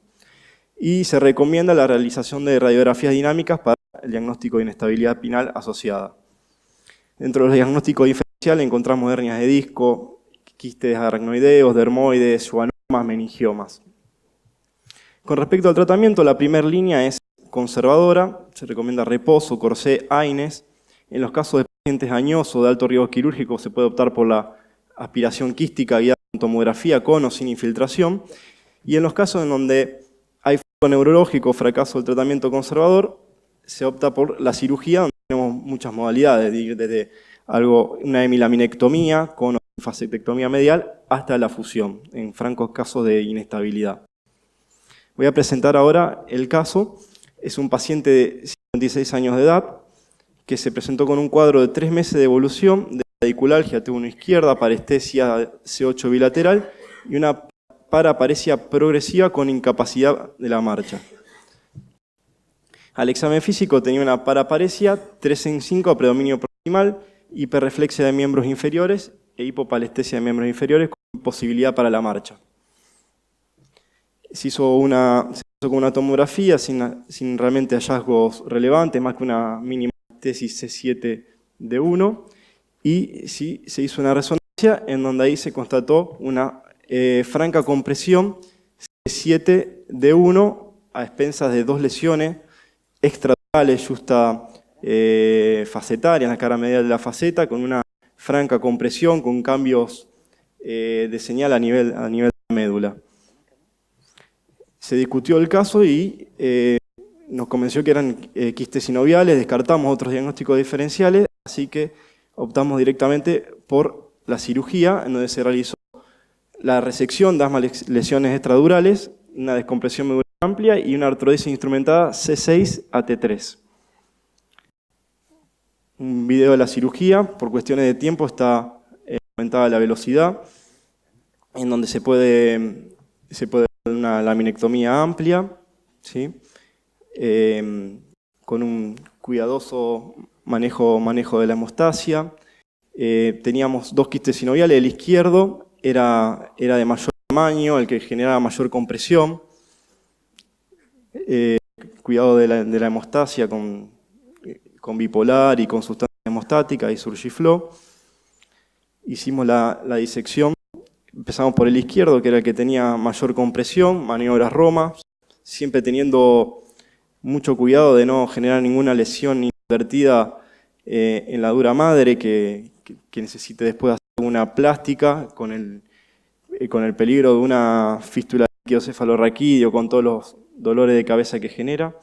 Y se recomienda la realización de radiografías dinámicas para el diagnóstico de inestabilidad espinal asociada. Dentro de los diagnósticos diferenciales encontramos hernias de disco, quistes aracnoideos, dermoides, schwannomas, meningiomas. Con respecto al tratamiento, la primera línea es conservadora, se recomienda reposo, corsé, AINES. En los casos de pacientes añosos de alto riesgo quirúrgico se puede optar por la aspiración quística guiada con tomografía con o sin infiltración. Y en los casos en donde hay fallo neurológico, fracaso del tratamiento conservador, se opta por la cirugía, donde tenemos muchas modalidades, desde una hemilaminectomía con o sin fasectomía medial hasta la fusión, en francos casos de inestabilidad. Voy a presentar ahora el caso. Es un paciente de 56 años de edad que se presentó con un cuadro de 3 meses de evolución de radiculalgia T1 izquierda, parestesia C8 bilateral y una paraparesia progresiva con incapacidad de la marcha. Al examen físico tenía una paraparesia 3 en 5 a predominio proximal, hiperreflexia de miembros inferiores e hipopalestesia de miembros inferiores con imposibilidad para la marcha. Se hizo con una tomografía sin realmente hallazgos relevantes, más que una mínima tesis C7D1, y sí se hizo una resonancia en donde ahí se constató una franca compresión C7D1 a expensas de 2 lesiones extradurales justa facetaria en la cara medial de la faceta, con una franca compresión, con cambios de señal a nivel de la médula. Se discutió el caso y nos convenció que eran quistes sinoviales, descartamos otros diagnósticos diferenciales, así que optamos directamente por la cirugía, en donde se realizó la resección de ambas lesiones extradurales, una descompresión medular amplia y una artrodesis instrumentada C6 a T3. Un video de la cirugía, por cuestiones de tiempo está aumentada la velocidad, en donde se puede ver una laminectomía amplia, ¿sí? Con un cuidadoso manejo de la hemostasia. Teníamos 2 quistes sinoviales, el izquierdo era de mayor tamaño, el que generaba mayor compresión. Cuidado de la hemostasia con bipolar y con sustancia hemostática y Surgiflo. Hicimos la disección. Empezamos por el izquierdo, que era el que tenía mayor compresión, maniobras Roma, siempre teniendo mucho cuidado de no generar ninguna lesión invertida en la dura madre que necesite después hacer una plástica con el peligro de una fístula líquido-cefalorraquídeo con todos los dolores de cabeza que genera.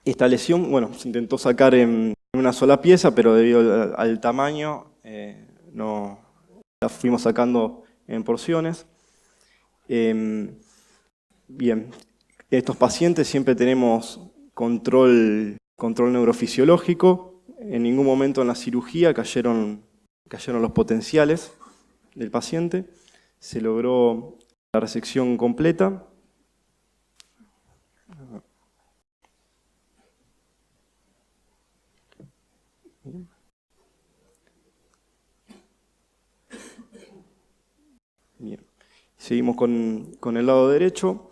Esta lesión, bueno, se intentó sacar en una sola pieza, pero debido al tamaño no la fuimos sacando en porciones. Bien, estos pacientes siempre tenemos control neurofisiológico. En ningún momento en la cirugía cayeron los potenciales del paciente. Se logró la resección completa. Bien. Seguimos con el lado derecho,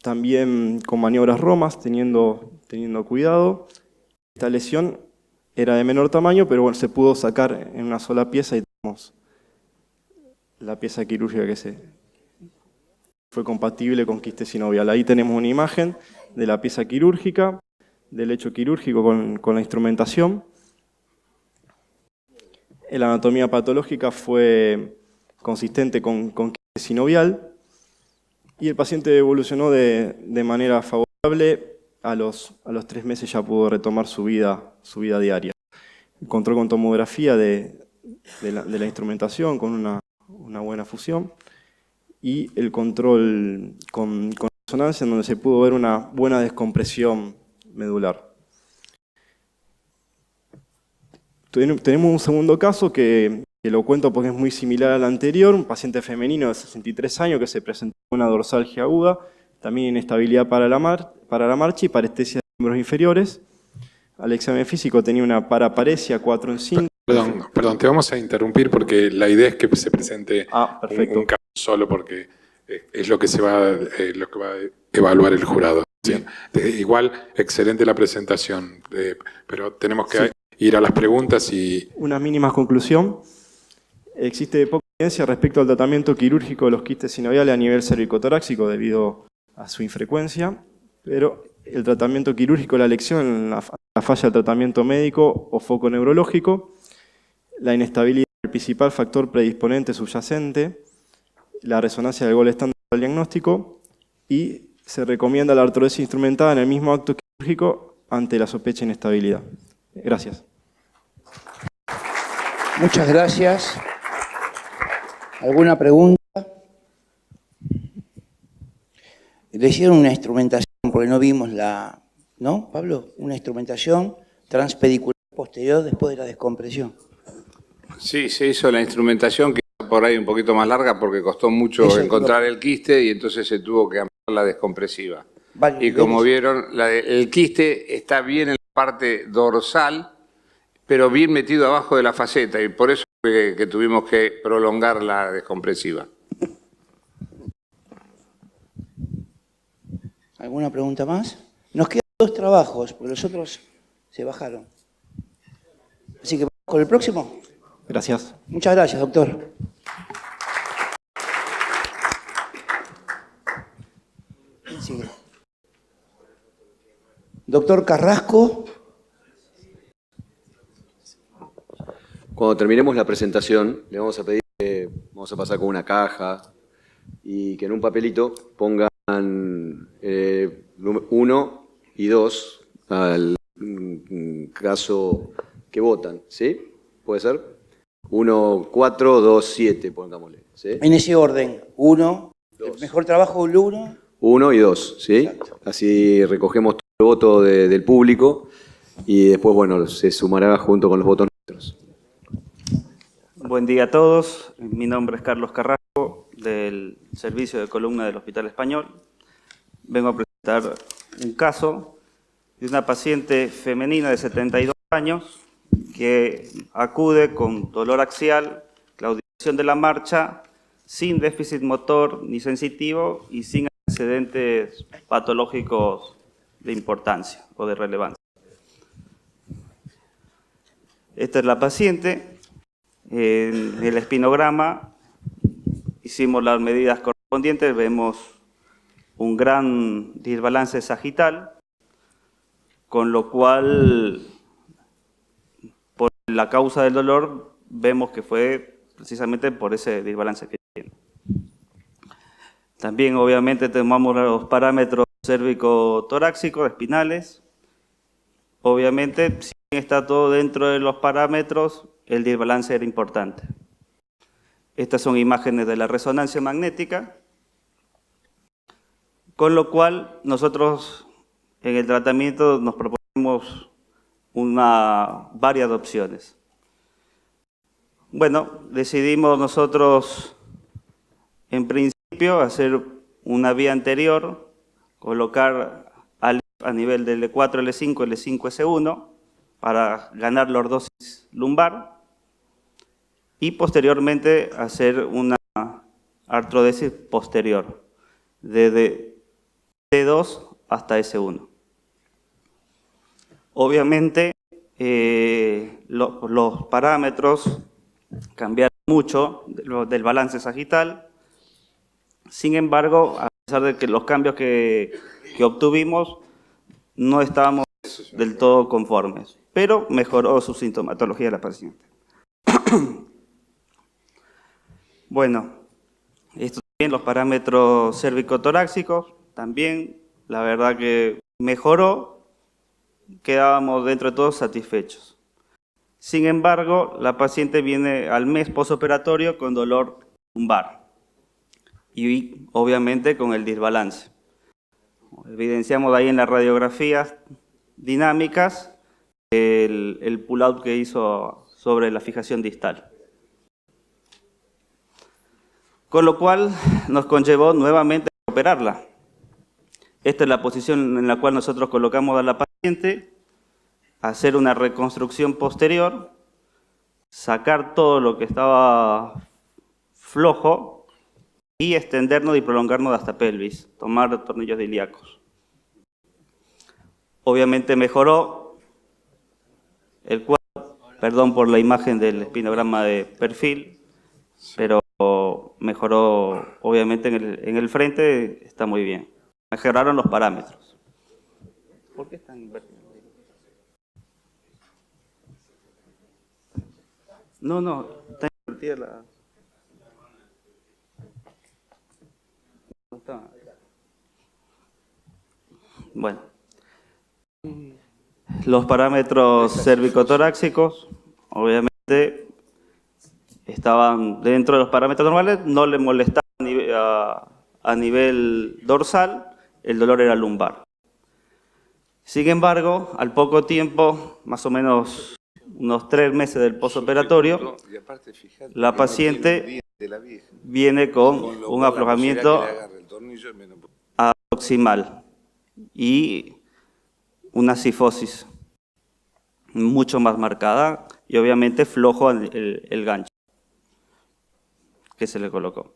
también con maniobras Romas, teniendo cuidado. Esta lesión era de menor tamaño, pero bueno, se pudo sacar en una sola pieza y tenemos la pieza quirúrgica que fue compatible con quiste sinovial. Ahí tenemos una imagen de la pieza quirúrgica, del hecho quirúrgico con la instrumentación. La anatomía patológica fue consistente con quiste sinovial y el paciente evolucionó de manera favorable. A los 3 meses ya pudo retomar su vida diaria. Encontró con tomografía de la instrumentación con una buena fusión y el control con resonancia, en donde se pudo ver una buena descompresión medular. Tenemos un segundo caso que lo cuento porque es muy similar al anterior, un paciente femenino de 63 años que se presentó con una dorsalgia aguda, también inestabilidad para la marcha y parestesia de miembros inferiores. Al examen físico tenía una paraparesia 4 en 5, Perdón, te vamos a interrumpir porque la idea es que se presente un caso solo porque es lo que lo que va a evaluar el jurado. ¿Sí? Igual, excelente la presentación, pero tenemos que ir a las preguntas y... Una mínima conclusión. Existe poca evidencia respecto al tratamiento quirúrgico de los quistes sinoviales a nivel cervicotorácico debido a su infrecuencia, pero el tratamiento quirúrgico, la elección en la falla del tratamiento médico o foco neurológico, la inestabilidad del principal factor predisponente subyacente, la resonancia del gol estándar del diagnóstico y se recomienda la artrodesis instrumentada en el mismo acto quirúrgico ante la sospecha de inestabilidad. Gracias. Muchas gracias. ¿Alguna pregunta? Le hicieron una instrumentación, porque no vimos la... ¿No, Pablo? Una instrumentación transpedicular posterior después de la descompresión. Sí, se hizo la instrumentación que está por ahí un poquito más larga porque costó mucho encontrar el quiste y entonces se tuvo que ampliar la descompresiva. Vale, y como vieron, el quiste está bien en la parte dorsal, pero bien metido abajo de la faceta y por eso fue que tuvimos que prolongar la descompresiva. ¿Alguna pregunta más? Nos quedan 2 trabajos, porque los otros se bajaron. Así que vamos con el próximo. Gracias. Muchas gracias, doctor. Sigue. Doctor Carrasco. Cuando terminemos la presentación, le vamos a pedir que vamos a pasar con una caja y que en un papelito pongan 1 y 2 al caso que votan, ¿sí? ¿Puede ser? 1, 4, 2, 7, pongámosle, ¿sí? En ese orden, 1, el mejor trabajo el 1. 1 y 2, ¿sí? Exacto. Así recogemos todo el voto del público y después, bueno, se sumará junto con los votos nuestros. Buen día a todos. Mi nombre es Carlos Carrasco, del Servicio de Columna del Hospital Español. Vengo a presentar un caso de una paciente femenina de 72 años que acude con dolor axial, claudicación de la marcha, sin déficit motor ni sensitivo y sin antecedentes patológicos de importancia o de relevancia. Esta es la paciente. En el espinograma hicimos las medidas correspondientes, vemos un gran desbalance sagital, con lo cual, por la causa del dolor, vemos que fue precisamente por ese desbalance que tiene. También, obviamente, tomamos los parámetros cérvico-torácicos, espinales. Obviamente, si está todo dentro de los parámetros, el desbalance era importante. Estas son imágenes de la resonancia magnética, con lo cual nosotros en el tratamiento nos proponemos varias opciones. Bueno, decidimos nosotros en principio hacer una vía anterior, colocar a nivel del L4, L5, L5, S1 para ganar la lordosis lumbar y posteriormente hacer una artrodesis posterior desde T2 hasta S1. Obviamente los parámetros cambiaron mucho del balance sagital, sin embargo, a pesar de que los cambios que obtuvimos no estábamos del todo conformes, pero mejoró su sintomatología de la paciente. Bueno, estos también los parámetros cérvico-torácicos, también la verdad que mejoró, quedábamos dentro de todos satisfechos. Sin embargo, la paciente viene al mes posoperatorio con dolor lumbar y obviamente con el desbalance. Evidenciamos ahí en las radiografías dinámicas el pull-out que hizo sobre la fijación distal. Con lo cual nos conllevó nuevamente a operarla. Esta es la posición en la cual nosotros colocamos a la paciente, hacer una reconstrucción posterior sacar todo lo que estaba flojo y extendernos y prolongarnos hasta pelvis, tomar tornillos de ilíacos. Obviamente mejoró el cuadro, perdón por la imagen del espinograma de perfil, pero mejoró obviamente en el frente, está muy bien. Mejoraron los parámetros. ¿Por qué están invertidos? No, está invertida la... No está. Bueno. Los parámetros cervicotorácicos, obviamente, estaban dentro de los parámetros normales, no le molestaba a nivel dorsal, el dolor era lumbar. Sin embargo, al poco tiempo, más o menos unos 3 meses del posoperatorio, la paciente viene con un aflojamiento proximal y una cifosis mucho más marcada y obviamente flojo el gancho que se le colocó.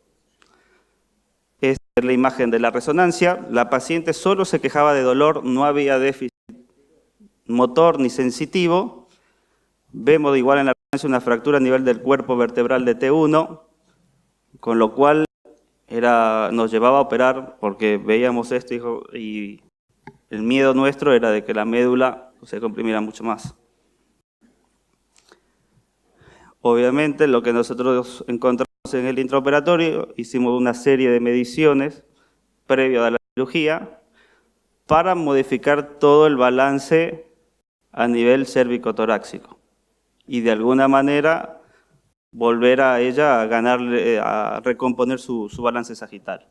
Esta es la imagen de la resonancia. La paciente solo se quejaba de dolor, no había déficit motor ni sensitivo. Vemos igual en la resonancia una fractura a nivel del cuerpo vertebral de T1, con lo cual nos llevaba a operar porque veíamos esto y el miedo nuestro era de que la médula se comprimiera mucho más. Obviamente, lo que nosotros encontramos en el intraoperatorio, hicimos una serie de mediciones previo a la cirugía para modificar todo el balance a nivel cérvico-torácico y de alguna manera volver a ella a ganarle, a recomponer su balance sagital.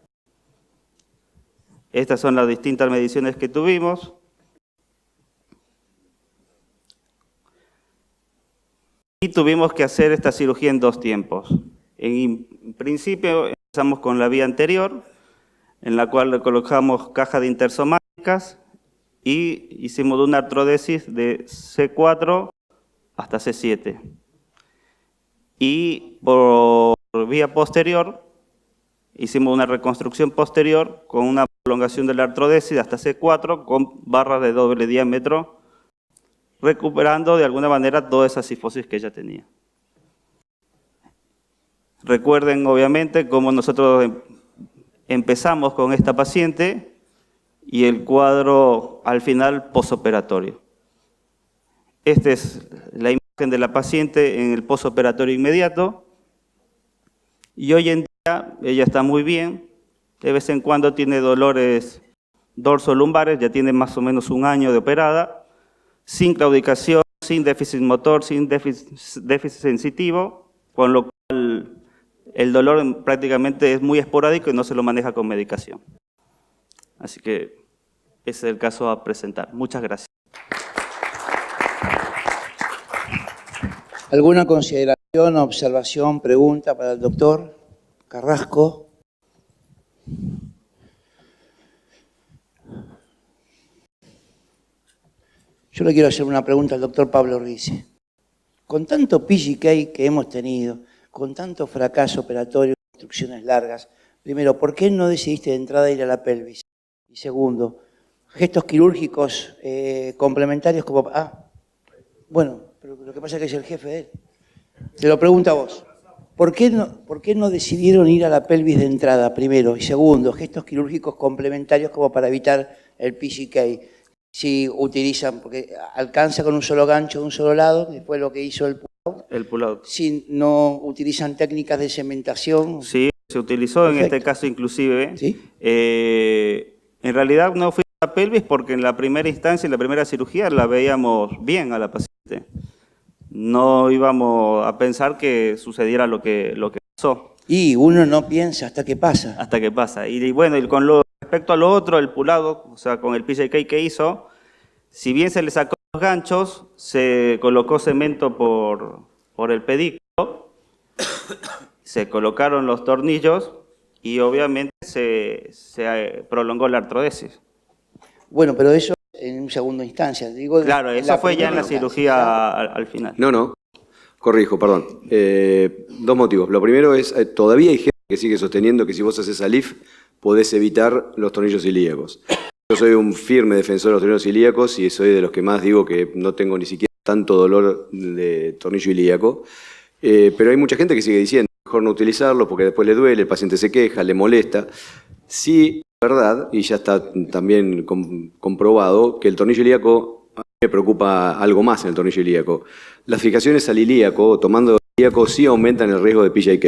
Estas son las distintas mediciones que tuvimos. Y tuvimos que hacer esta cirugía en 2 tiempos. En principio empezamos con la vía anterior, en la cual le colocamos caja de intersomáticas y hicimos una artrodesis de C4 hasta C7. Y por vía posterior hicimos una reconstrucción posterior con una prolongación de la artrodesis hasta C4 con barras de doble diámetro, recuperando de alguna manera toda esa cifosis que ella tenía. Recuerden obviamente cómo nosotros empezamos con esta paciente y el cuadro al final posoperatorio. Esta es la imagen de la paciente en el posoperatorio inmediato y hoy en día ella está muy bien, de vez en cuando tiene dolores dorsolumbares, ya tiene más o menos 1 año de operada, sin claudicación, sin déficit motor, sin déficit sensitivo, con lo cual el dolor prácticamente es muy esporádico y no se lo maneja con medicación. Así que ese es el caso a presentar. Muchas gracias. ¿Alguna consideración, observación, pregunta para el doctor Carrasco? Yo le quiero hacer una pregunta al doctor Pablo Rizzi. Con tanto PGK que hemos tenido, con tanto fracaso operatorio, instrucciones largas, primero, ¿por qué no decidiste de entrada ir a la pelvis? Y segundo, gestos quirúrgicos complementarios como... bueno, pero lo que pasa es que es el jefe de él. Te lo pregunto a vos. ¿Por qué no decidieron ir a la pelvis de entrada, primero? Y segundo, gestos quirúrgicos complementarios como para evitar el PGK. Si utilizan, porque alcanza con un solo gancho de un solo lado, que fue lo que hizo el pull-out. El pull-out. Si no utilizan técnicas de cementación. Sí, se utilizó. Perfecto. En este caso inclusive. ¿Sí? En realidad no fui a la pelvis porque en la primera instancia, en la primera cirugía, la veíamos bien a la paciente. No íbamos a pensar que sucediera lo que pasó. Y uno no piensa hasta que pasa. Hasta que pasa. Y bueno, y con respecto a lo otro, el pull-out, o sea, con el PGK que hizo, si bien se le sacó los ganchos, se colocó cemento por el pedículo, se colocaron los tornillos y obviamente se prolongó la artrodesis. Bueno, pero eso en segunda instancia. Digo, claro, eso fue ya en la cirugía al final. No. Corrijo, perdón. Dos motivos. Lo primero es, todavía hay gente que sigue sosteniendo que si vos haces ALIF podés evitar los tornillos ilíacos. Yo soy un firme defensor de los tornillos ilíacos y soy de los que más digo que no tengo ni siquiera tanto dolor de tornillo ilíaco. Pero hay mucha gente que sigue diciendo mejor no utilizarlo porque después le duele, el paciente se queja, le molesta. Sí, es verdad, y ya está también comprobado, que el tornillo ilíaco, a mí me preocupa algo más en el tornillo ilíaco. Las fijaciones al ilíaco, tomando ilíaco, sí aumentan el riesgo de PJK.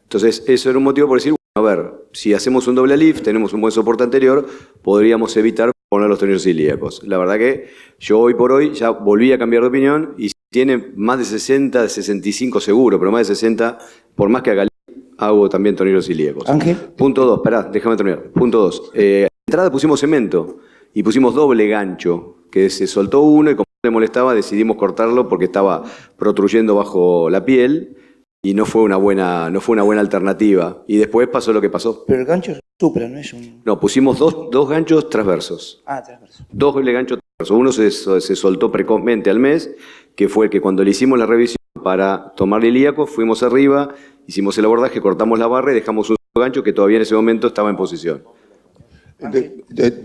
Entonces, eso era un motivo por decir, bueno, a ver, si hacemos un doble ALIF, tenemos un buen soporte anterior, podríamos evitar poner los tornillos ilíacos. La verdad que yo hoy por hoy ya volví a cambiar de opinión y si tiene más de 60, de 65 seguro, pero más de 60, por más que haga ALIF, hago también tornillos ilíacos. Ángel. Punto 2, esperá, déjame terminar. Punto 2. En entrada pusimos cemento y pusimos doble gancho, que se soltó uno y como le molestaba decidimos cortarlo porque estaba protruyendo bajo la piel y no fue una buena alternativa. Y después pasó lo que pasó. Pero el gancho es supra, no es un... No, pusimos dos ganchos transversos. Ah, transverso. Dos doble ganchos transversos. Uno se soltó precozmente al mes, que fue el que cuando le hicimos la revisión para tomar el ilíaco, fuimos arriba, hicimos el abordaje, cortamos la barra y dejamos un solo gancho que todavía en ese momento estaba en posición.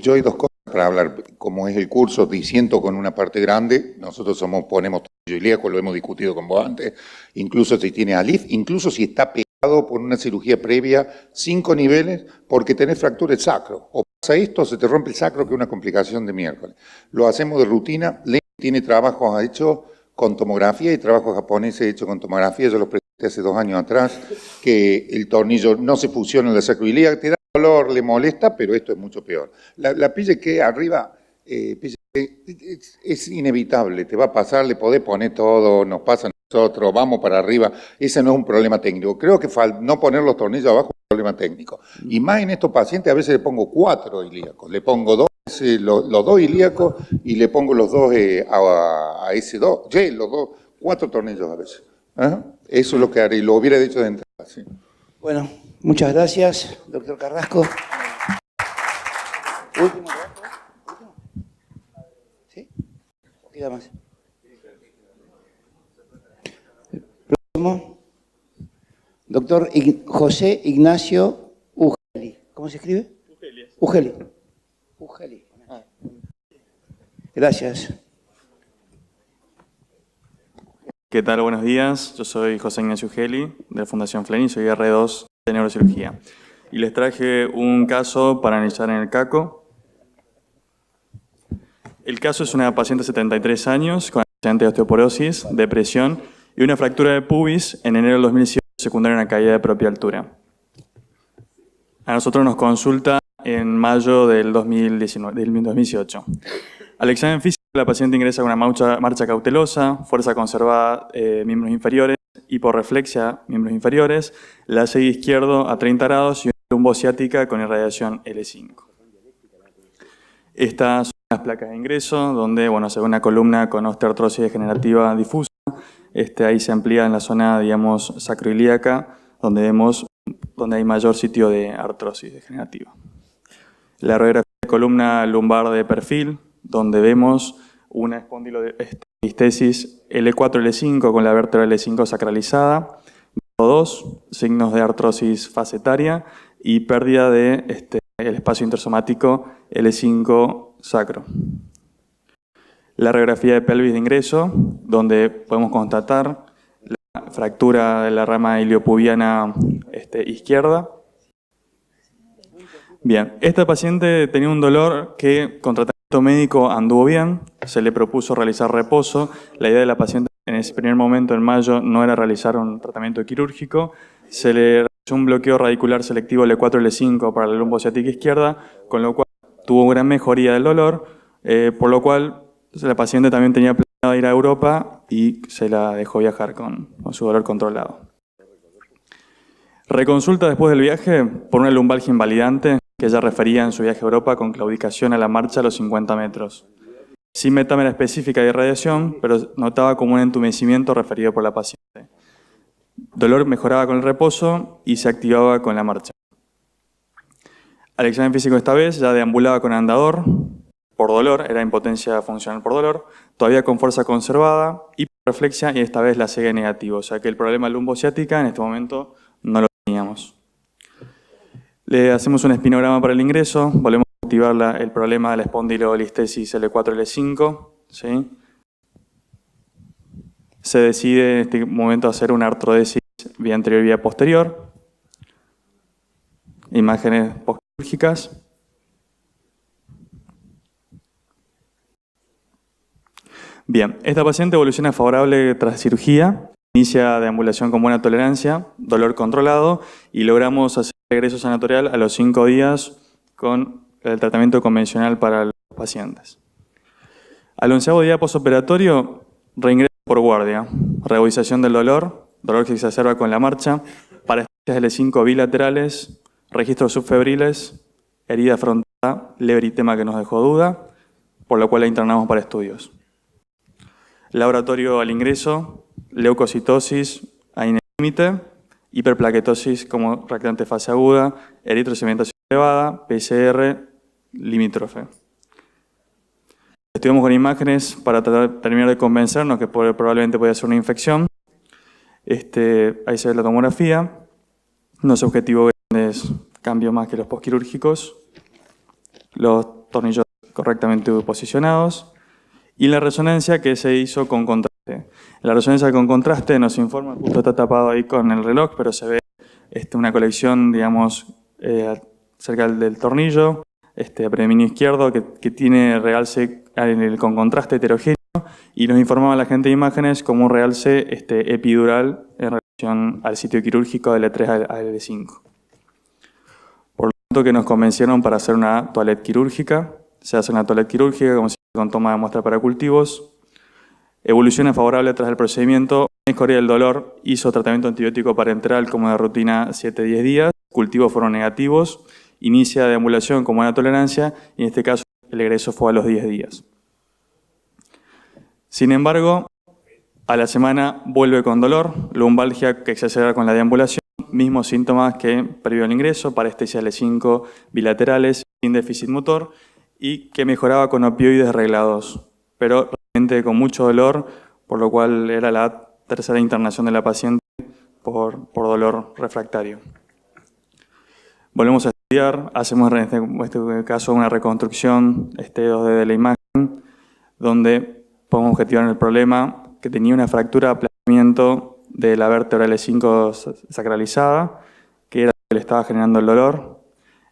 Yo hay dos cosas para hablar. Como es el curso, disiento con una parte grande. Nosotros ponemos tornillo ilíaco, lo hemos discutido con vos antes. Incluso si tiene ALIF, incluso si está pegado por una cirugía previa, 5 niveles, porque tenés fractura del sacro. O pasa esto, se te rompe el sacro, que es una complicación de miércoles. Lo hacemos de rutina. Len tiene trabajos hechos con tomografía y trabajos japoneses hechos con tomografía. Yo los presenté hace 2 años atrás, que el tornillo no se fusiona en la sacroilíaca, te da dolor, le molesta, pero esto es mucho peor. La PJK arriba es inevitable, te va a pasar, le podés poner todo, nos pasa a nosotros, vamos para arriba, ese no es un problema técnico. Creo que no poner los tornillos abajo es un problema técnico. Y más en estos pacientes a veces le pongo 4 ilíacos, le pongo los 2 ilíacos y le pongo los 2 a ese 2, los 2, 4 tornillos a veces. ¿Ah? Eso es lo que haré, lo hubiera dicho de entrada. Sí. Bueno, muchas gracias, doctor Carrasco. Último trabajo. ¿Sí? ¿O queda más? El próximo, doctor José Ignacio Ugeli. ¿Cómo se escribe? Ugeli. Ugeli. Gracias. ¿Qué tal? Buenos días. Yo soy José Ignacio Ugeli, de la Fundación Flenin, soy R2 de Neurocirugía. Y les traje un caso para analizar en el CACO. El caso es una paciente de 73 años con antecedente de osteoporosis, depresión y una fractura de pubis en enero del 2018, secundaria a una caída de propia altura. A nosotros nos consulta en mayo del 2018. Al examen físico, la paciente ingresa con una marcha cautelosa, fuerza conservada, miembros inferiores, hiporreflexia, miembros inferiores, láser izquierdo a 30 grados y una lumbociática con irradiación L5. Estas son las placas de ingreso, donde se ve una columna con osteoartrosis degenerativa difusa. Ahí se amplía en la zona, digamos, sacroilíaca, donde hay mayor sitio de artrosis degenerativa. La radiografía de columna lumbar de perfil, donde vemos una espondilolisthesis L4-L5 con la vértebra L5 sacralizada, 2 signos de artrosis facetaria y pérdida de el espacio intersomático L5 sacro. La radiografía de pelvis de ingreso, donde podemos constatar la fractura de la rama iliopubiana izquierda. Bien, esta paciente tenía un dolor que con tratamiento médico anduvo bien, se le propuso realizar reposo. La idea de la paciente en ese primer momento, en mayo, no era realizar un tratamiento quirúrgico. Se le realizó un bloqueo radicular selectivo L4-L5 para la lumbociática izquierda, con lo cual tuvo gran mejoría del dolor, por lo cual la paciente también tenía planeado ir a Europa y se la dejó viajar con su dolor controlado. Reconsulta después del viaje por una lumbalgia invalidante que ella refería en su viaje a Europa con claudicación a la marcha a los 50 metros. Sin metámera específica de irradiación, pero notaba como un entumecimiento referido por la paciente. Dolor mejoraba con el reposo y se activaba con la marcha. Al examen físico esta vez ya deambulaba con andador por dolor, era impotencia funcional por dolor, todavía con fuerza conservada y reflexia y esta vez la sigue negativo. O sea que el problema lumbociática en este momento no lo teníamos. Le hacemos un espinograma para el ingreso, volvemos a activar el problema de la espondilolistesis L4-L5. ¿Sí? Se decide en este momento hacer una artrodesis vía anterior y vía posterior. Imágenes postquirúrgicas. Bien, esta paciente evoluciona favorable tras cirugía, inicia deambulación con buena tolerancia, dolor controlado y logramos hacer regreso sanatorial a los 5 días con el tratamiento convencional para los pacientes. Al 11º día posoperatorio, reingreso por guardia, reagudización del dolor que se exacerba con la marcha, parestesias L5 bilaterales, registros subfebriles, herida frontal, leve eritema que nos dejó duda, por lo cual la internamos para estudios. Laboratorio al ingreso, leucocitosis a límite, hiperplaquetosis como reactante fase aguda, eritrosedimentación elevada, PCR limítrofe. Estudiamos con imágenes para terminar de convencernos que probablemente podía ser una infección. Ahí se ve la tomografía. No es objetivo grandes cambios más que los postquirúrgicos. Los tornillos correctamente posicionados. Y la resonancia que se hizo con contraste. La resonancia con contraste nos informa, justo está tapado ahí con el reloj, pero se ve una colección, digamos, cerca del tornillo, predominio izquierdo, que tiene realce con contraste heterogéneo, y nos informaba la gente de imágenes como un realce epidural en relación al sitio quirúrgico de L3 a L5. Por lo tanto, que nos convencieron para hacer una toilette quirúrgica. Se hace una toilette quirúrgica, como con toma de muestra para cultivos. Evoluciona favorable tras el procedimiento. Mejoría del dolor, hizo tratamiento antibiótico parenteral como de rutina 7-10 días. Cultivos fueron negativos. Inicia deambulación con buena tolerancia y en este caso el egreso fue a los 10 días. Sin embargo, a la semana vuelve con dolor, lumbalgia que exacerba con la deambulación, mismos síntomas que previo al ingreso, parestesia L5 bilaterales, sin déficit motor, y que mejoraba con opioides reglados, pero realmente con mucho dolor, por lo cual era la tercera internación de la paciente por dolor refractario. Volvemos a estudiar, hacemos en este caso una reconstrucción 2D de la imagen, donde podemos objetivar el problema que tenía una fractura de aplastamiento de la vértebra L5 sacralizada, que era lo que le estaba generando el dolor.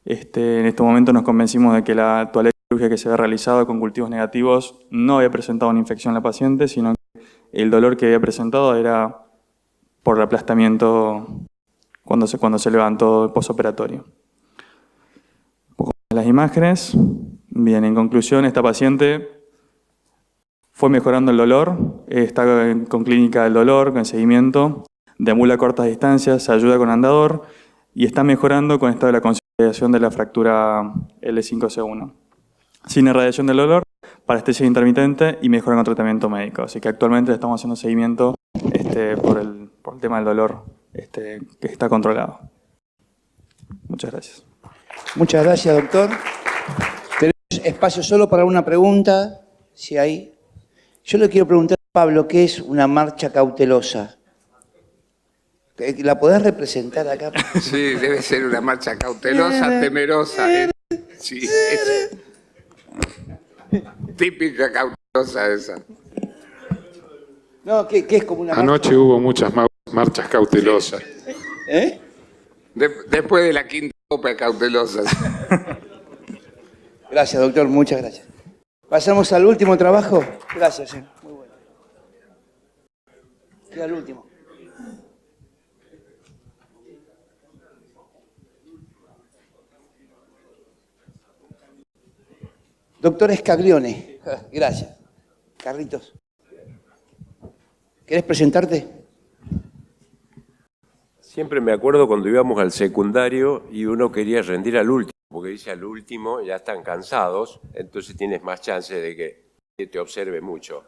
En este momento nos convencimos de que la toilette quirúrgica que se había realizado con cultivos negativos no había presentado una infección en la paciente, sino que el dolor que había presentado era por el aplastamiento cuando se levantó posoperatorio. Un poco de las imágenes. Bien, en conclusión, esta paciente fue mejorando el dolor, está con clínica del dolor, con seguimiento, deambula a cortas distancias, se ayuda con andador y está mejorando con estado de la consolidación de la fractura L5C1. Sin irradiación del dolor, parestesia intermitente y mejora con tratamiento médico. Así que actualmente estamos haciendo seguimiento por el tema del dolor que está controlado. Muchas gracias. Muchas gracias, doctor. Tenemos espacio solo para una pregunta, si hay. Yo le quiero preguntar a Pablo, ¿qué es una marcha cautelosa? ¿La podés representar acá? Sí, debe ser una marcha cautelosa, temerosa. Sí, es típica cautelosa esa. No, ¿qué es como una Anoche hubo muchas marchas cautelosas. ¿Eh? Después de la quinta copa cautelosa. Gracias, doctor, muchas gracias. Pasamos al último trabajo. Gracias, señor. Muy bueno. Queda el último. Doctor Scaglione. Gracias. Carlitos. ¿Querés presentarte? Siempre me acuerdo cuando íbamos al secundario y uno quería rendir al último, porque dice al último ya están cansados, entonces tienes más chance de que te observe mucho.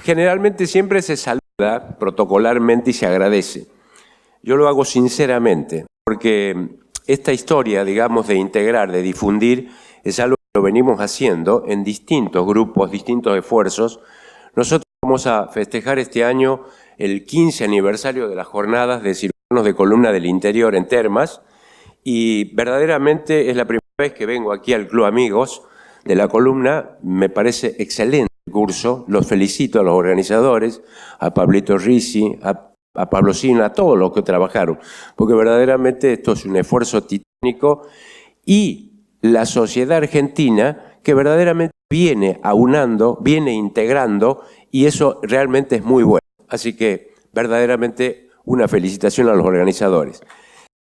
Generalmente siempre se saluda protocolarmente y se agradece. Yo lo hago sinceramente, porque esta historia, digamos, de integrar, de difundir, es algo que lo venimos haciendo en distintos grupos, distintos esfuerzos. Nosotros como Vamos a festejar este año el 15 aniversario de las jornadas de cirujanos de columna del interior en Termas y verdaderamente es la primera vez que vengo aquí al Club Amigos de la columna. Me parece excelente el curso, los felicito a los organizadores, a Pablito Risi, a Pablo Sina, a todos los que trabajaron, porque verdaderamente esto es un esfuerzo titánico y la sociedad argentina que verdaderamente viene aunando, viene integrando y eso realmente es muy bueno. Así que verdaderamente una felicitación a los organizadores.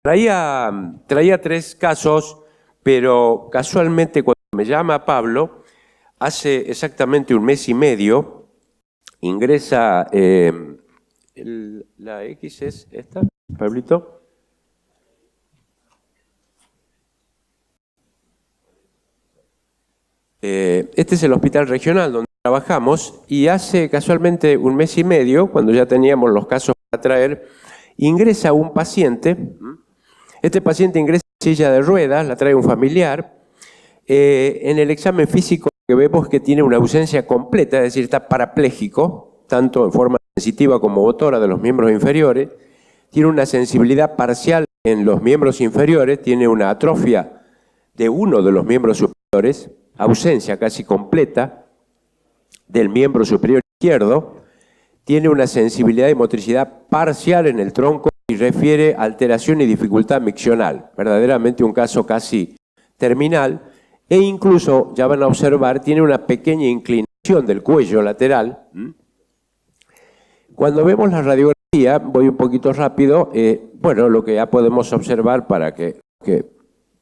Traía 3 casos, pero casualmente cuando me llama Pablo, hace exactamente 1 mes y medio, ingresa, la X es esta, Pablito. Este es el hospital regional donde trabajamos y hace casualmente 1 mes y medio, cuando ya teníamos los casos para traer, ingresa un paciente. Este paciente ingresa en silla de ruedas, la trae un familiar. En el examen físico que vemos que tiene una ausencia completa, es decir, está parapléjico, tanto en forma sensitiva como motora de los miembros inferiores. Tiene una sensibilidad parcial en los miembros inferiores, tiene una atrofia de uno de los miembros superiores, ausencia casi completa del miembro superior izquierdo, tiene una sensibilidad y motricidad parcial en el tronco y refiere a alteración y dificultad miccional, verdaderamente un caso casi terminal, e incluso, ya van a observar, tiene una pequeña inclinación del cuello lateral. Cuando vemos la radiografía, voy un poquito rápido, bueno, lo que ya podemos observar para que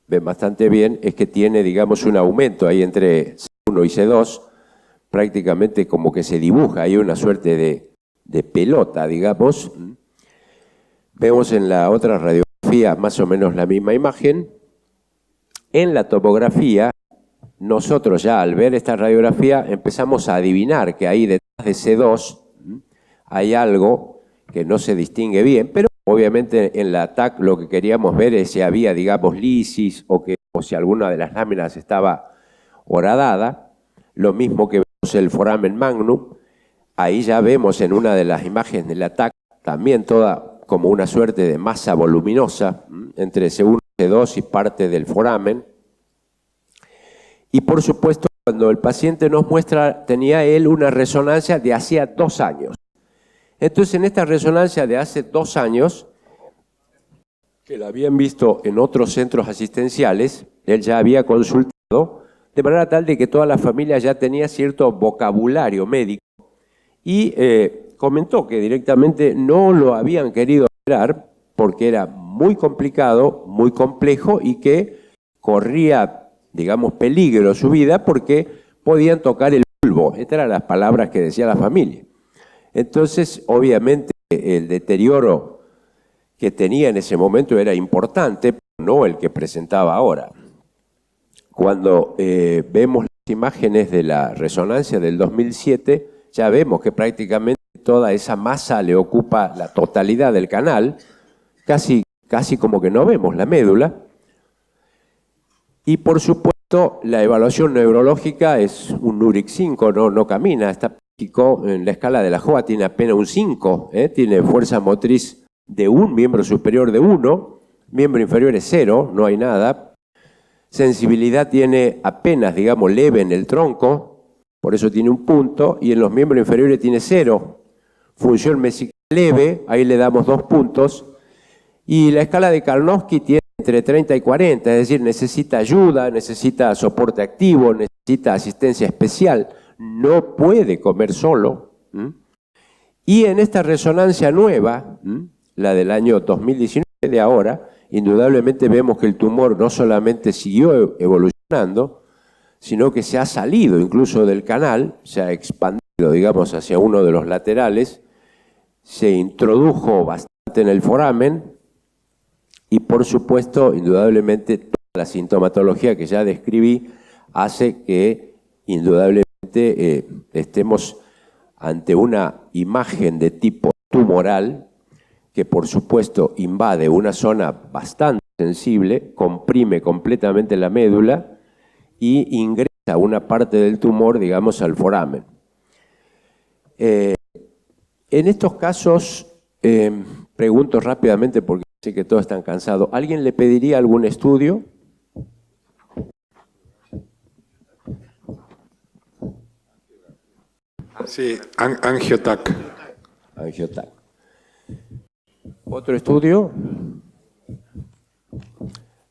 ven bastante bien es que tiene, digamos, un aumento ahí entre C1 y C2, prácticamente como que se dibuja, hay una suerte de pelota, digamos. Vemos en la otra radiografía más o menos la misma imagen. En la tomografía, nosotros ya al ver esta radiografía empezamos a adivinar que ahí detrás de C2 hay algo que no se distingue bien, pero obviamente en la TAC lo que queríamos ver es si había, digamos, lisis o si alguna de las láminas estaba horadada. Lo mismo que vemos el foramen magnum. Ahí ya vemos en una de las imágenes de la TAC también toda como una suerte de masa voluminosa entre C1 y C2 y parte del foramen. Y por supuesto, cuando el paciente nos muestra, tenía él una resonancia de hacía 2 años. Entonces, en esta resonancia de hace 2 años, que la habían visto en otros centros asistenciales, él ya había consultado, de manera tal de que toda la familia ya tenía cierto vocabulario médico y comentó que directamente no lo habían querido operar porque era muy complicado, muy complejo y que corría, digamos, peligro su vida porque podían tocar el bulbo. Estas eran las palabras que decía la familia. Entonces, obviamente, el deterioro que tenía en ese momento era importante, pero no el que presentaba ahora. Cuando vemos las imágenes de la resonancia del 2007, ya vemos que prácticamente toda esa masa le ocupa la totalidad del canal, casi como que no vemos la médula. Y por supuesto, la evaluación neurológica es un NURIC 5, no camina, está en la escala de la JOA, tiene apenas un 5, tiene fuerza motriz de un miembro superior de 1, miembro inferior es 0, no hay nada. Sensibilidad tiene apenas, digamos, leve en el tronco, por eso tiene un punto, y en los miembros inferiores tiene 0. Función mesical leve, ahí le damos 2 puntos. Y la escala de Karnofsky tiene entre 30 y 40, es decir, necesita ayuda, necesita soporte activo, necesita asistencia especial, no puede comer solo. Y en esta resonancia nueva, la del año 2019 de ahora, indudablemente vemos que el tumor no solamente siguió evolucionando, sino que se ha salido incluso del canal, se ha expandido, digamos, hacia uno de los laterales, se introdujo bastante en el foramen y, por supuesto, indudablemente, toda la sintomatología que ya describí hace que, indudablemente, estemos ante una imagen de tipo tumoral que, por supuesto, invade una zona bastante sensible, comprime completamente la médula y ingresa una parte del tumor, digamos, al foramen. En estos casos, pregunto rápidamente porque sé que todos están cansados. ¿Alguien le pediría algún estudio? Sí, Angiotac. Angiotac. ¿Otro estudio?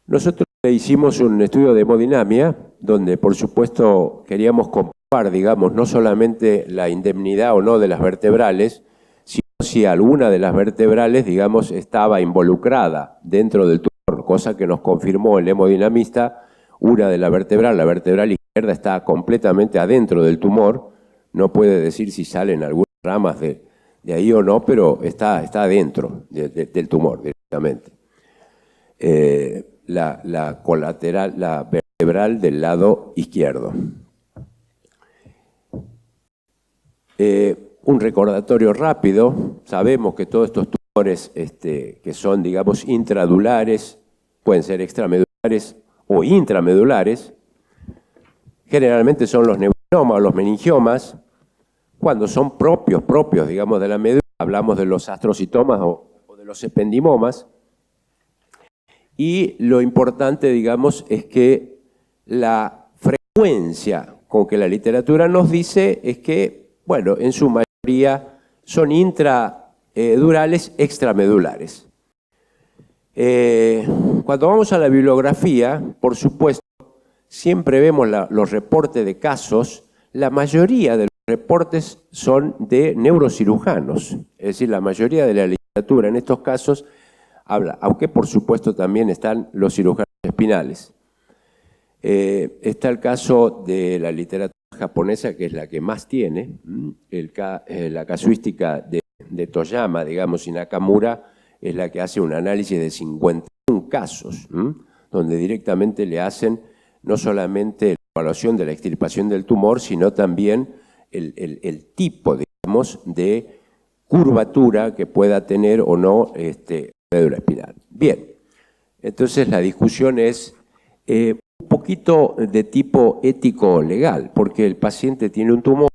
Nosotros hicimos un estudio de hemodinamia, donde por supuesto queríamos comprobar, digamos, no solamente la indemnidad o no de las vertebrales, sino si alguna de las vertebrales, digamos, estaba involucrada dentro del tumor, cosa que nos confirmó el hemodinamista. Una de la vertebral izquierda, está completamente adentro del tumor. No puede decir si salen algunas ramas de ahí o no, pero está adentro del tumor directamente. La colateral, la vertebral del lado izquierdo. Un recordatorio rápido. Sabemos que todos estos tumores que son, digamos, intradulares, pueden ser extramedulares o intramedulares, generalmente son los neurinomas o los meningiomas. Cuando son propios, digamos, de la médula, hablamos de los astrocitomas o de los ependimomas. Y lo importante, digamos, es que la frecuencia con que la literatura nos dice es que, bueno, en su mayoría son intradurales extramedulares. Cuando vamos a la bibliografía, por supuesto, siempre vemos los reportes de casos. La mayoría de los reportes son de neurocirujanos, es decir, la mayoría de la literatura en estos casos habla, aunque por supuesto también están los cirujanos espinales. Está el caso de la literatura japonesa, que es la que más tiene, la casuística de Toyama, digamos, y Nakamura, es la que hace un análisis de 51 casos, donde directamente le hacen no solamente la evaluación de la extirpación del tumor, sino también el tipo, digamos, de curvatura que pueda tener o no médula espinal. Bien, entonces la discusión es un poquito de tipo ético-legal, porque el paciente tiene un tumor.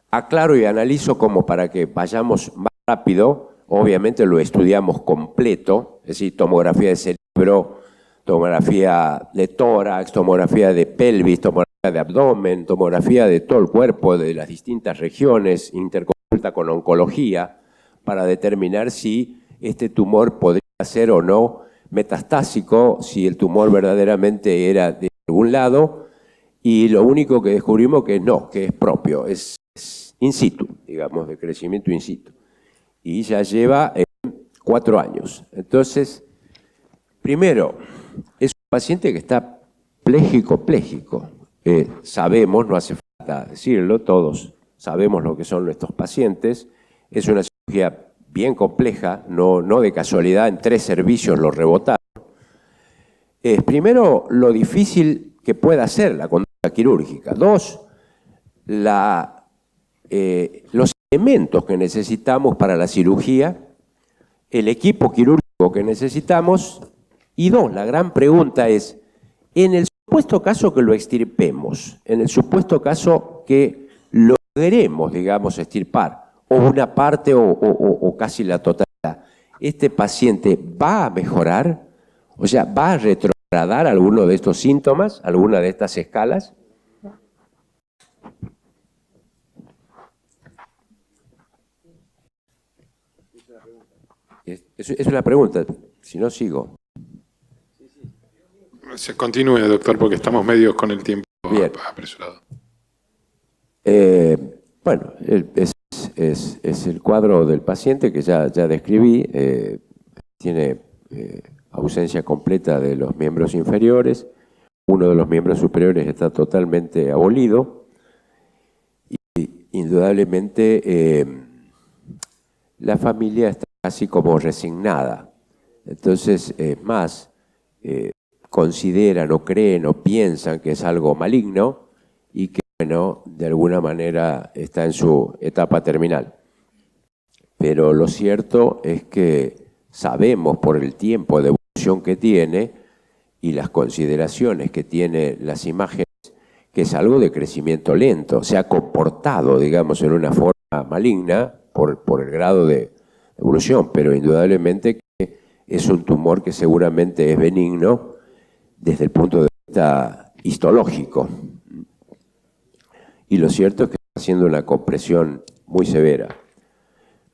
Aclaro y analizo como para que vayamos más rápido. Obviamente lo estudiamos completo, es decir, tomografía de cerebro, tomografía de tórax, tomografía de pelvis, tomografía de abdomen, tomografía de todo el cuerpo, de las distintas regiones, interconsulta con oncología, para determinar si este tumor podría ser o no metastásico, si el tumor verdaderamente era de algún lado, y lo único que descubrimos que no, que es propio, es in situ, digamos, de crecimiento in situ. Y ya lleva 4 años. Entonces, primero, es un paciente que está pléjico. Sabemos, no hace falta decirlo, todos sabemos lo que son nuestros pacientes. Es una cirugía bien compleja, no de casualidad, en 3 servicios lo rebotaron. Primero, lo difícil que pueda ser la conducta quirúrgica. 2, los elementos que necesitamos para la cirugía, el equipo quirúrgico que necesitamos. Y 2, la gran pregunta es, en el supuesto caso que lo extirpemos, en el supuesto caso que logremos, digamos, extirpar, o una parte o casi la totalidad, ¿este paciente va a mejorar? O sea, ¿va a retrogradar alguno de estos síntomas, alguna de estas escalas? Es una pregunta, si no sigo. Se continúe, doctor, porque estamos medios con el tiempo apresurado. Bueno, es el cuadro del paciente que ya describí. Tiene ausencia completa de los miembros inferiores. Uno de los miembros superiores está totalmente abolido. Y indudablemente la familia está casi como resignada. Entonces, es más, consideran o creen o piensan que es algo maligno y que, bueno, de alguna manera está en su etapa terminal. Pero lo cierto es que sabemos por el tiempo de evolución que tiene y las consideraciones que tiene las imágenes, que es algo de crecimiento lento. Se ha comportado, digamos, en una forma maligna por el grado de evolución, pero indudablemente que es un tumor que seguramente es benigno desde el punto de vista histológico. Y lo cierto es que está haciendo una compresión muy severa.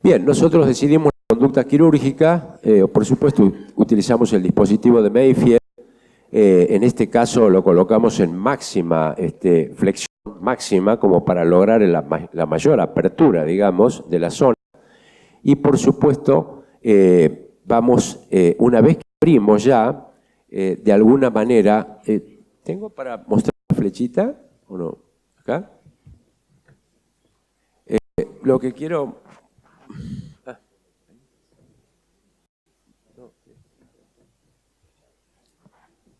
Bien, nosotros decidimos la conducta quirúrgica, por supuesto utilizamos el dispositivo de Mayfield, en este caso lo colocamos en máxima flexión máxima como para lograr la mayor apertura, digamos, de la zona. Y por supuesto, vamos, una vez que abrimos ya, de alguna manera, ¿tengo para mostrar la flechita o no? ¿Acá? Lo que quiero...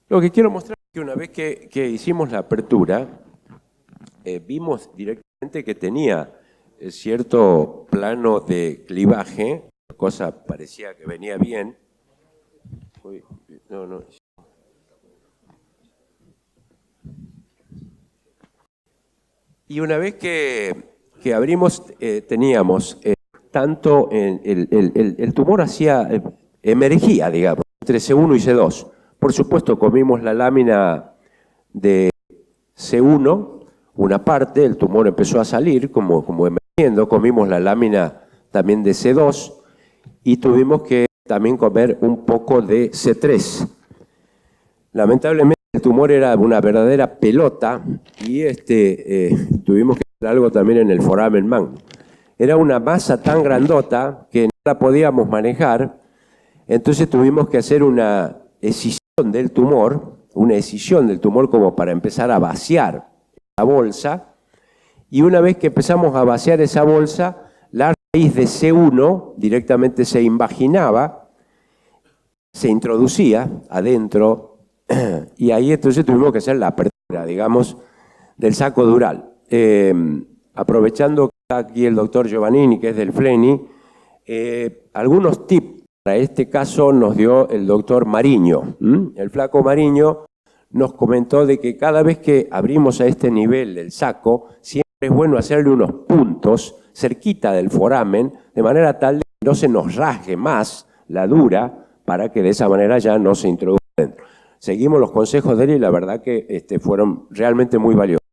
Lo que quiero mostrar es que una vez que hicimos la apertura, vimos directamente que tenía cierto plano de clivaje, la cosa parecía que venía bien. Uy, no. Y una vez que abrimos, teníamos tanto el tumor emergía, digamos, entre C1 y C2. Por supuesto, comimos la lámina de C1, una parte, el tumor empezó a salir como emergiendo, comimos la lámina también de C2 y tuvimos que también comer un poco de C3. Lamentablemente el tumor era una verdadera pelota y tuvimos que hacer algo también en el foramen magno. Era una masa tan grandota que no la podíamos manejar, entonces tuvimos que hacer una escisión del tumor, como para empezar a vaciar la bolsa, y una vez que empezamos a vaciar esa bolsa, la raíz de C1 directamente se invaginaba, se introducía adentro, y ahí entonces tuvimos que hacer la apertura, digamos, del saco dural. Aprovechando que está aquí el doctor Giovannini, que es del FLENI, algunos tips para este caso nos dio el doctor Mariño. El flaco Mariño nos comentó de que cada vez que abrimos a este nivel del saco, siempre es bueno hacerle unos puntos cerquita del foramen, de manera tal de que no se nos rasgue más la dura, para que de esa manera ya no se introduzca dentro. Seguimos los consejos de él y la verdad que fueron realmente muy valiosos.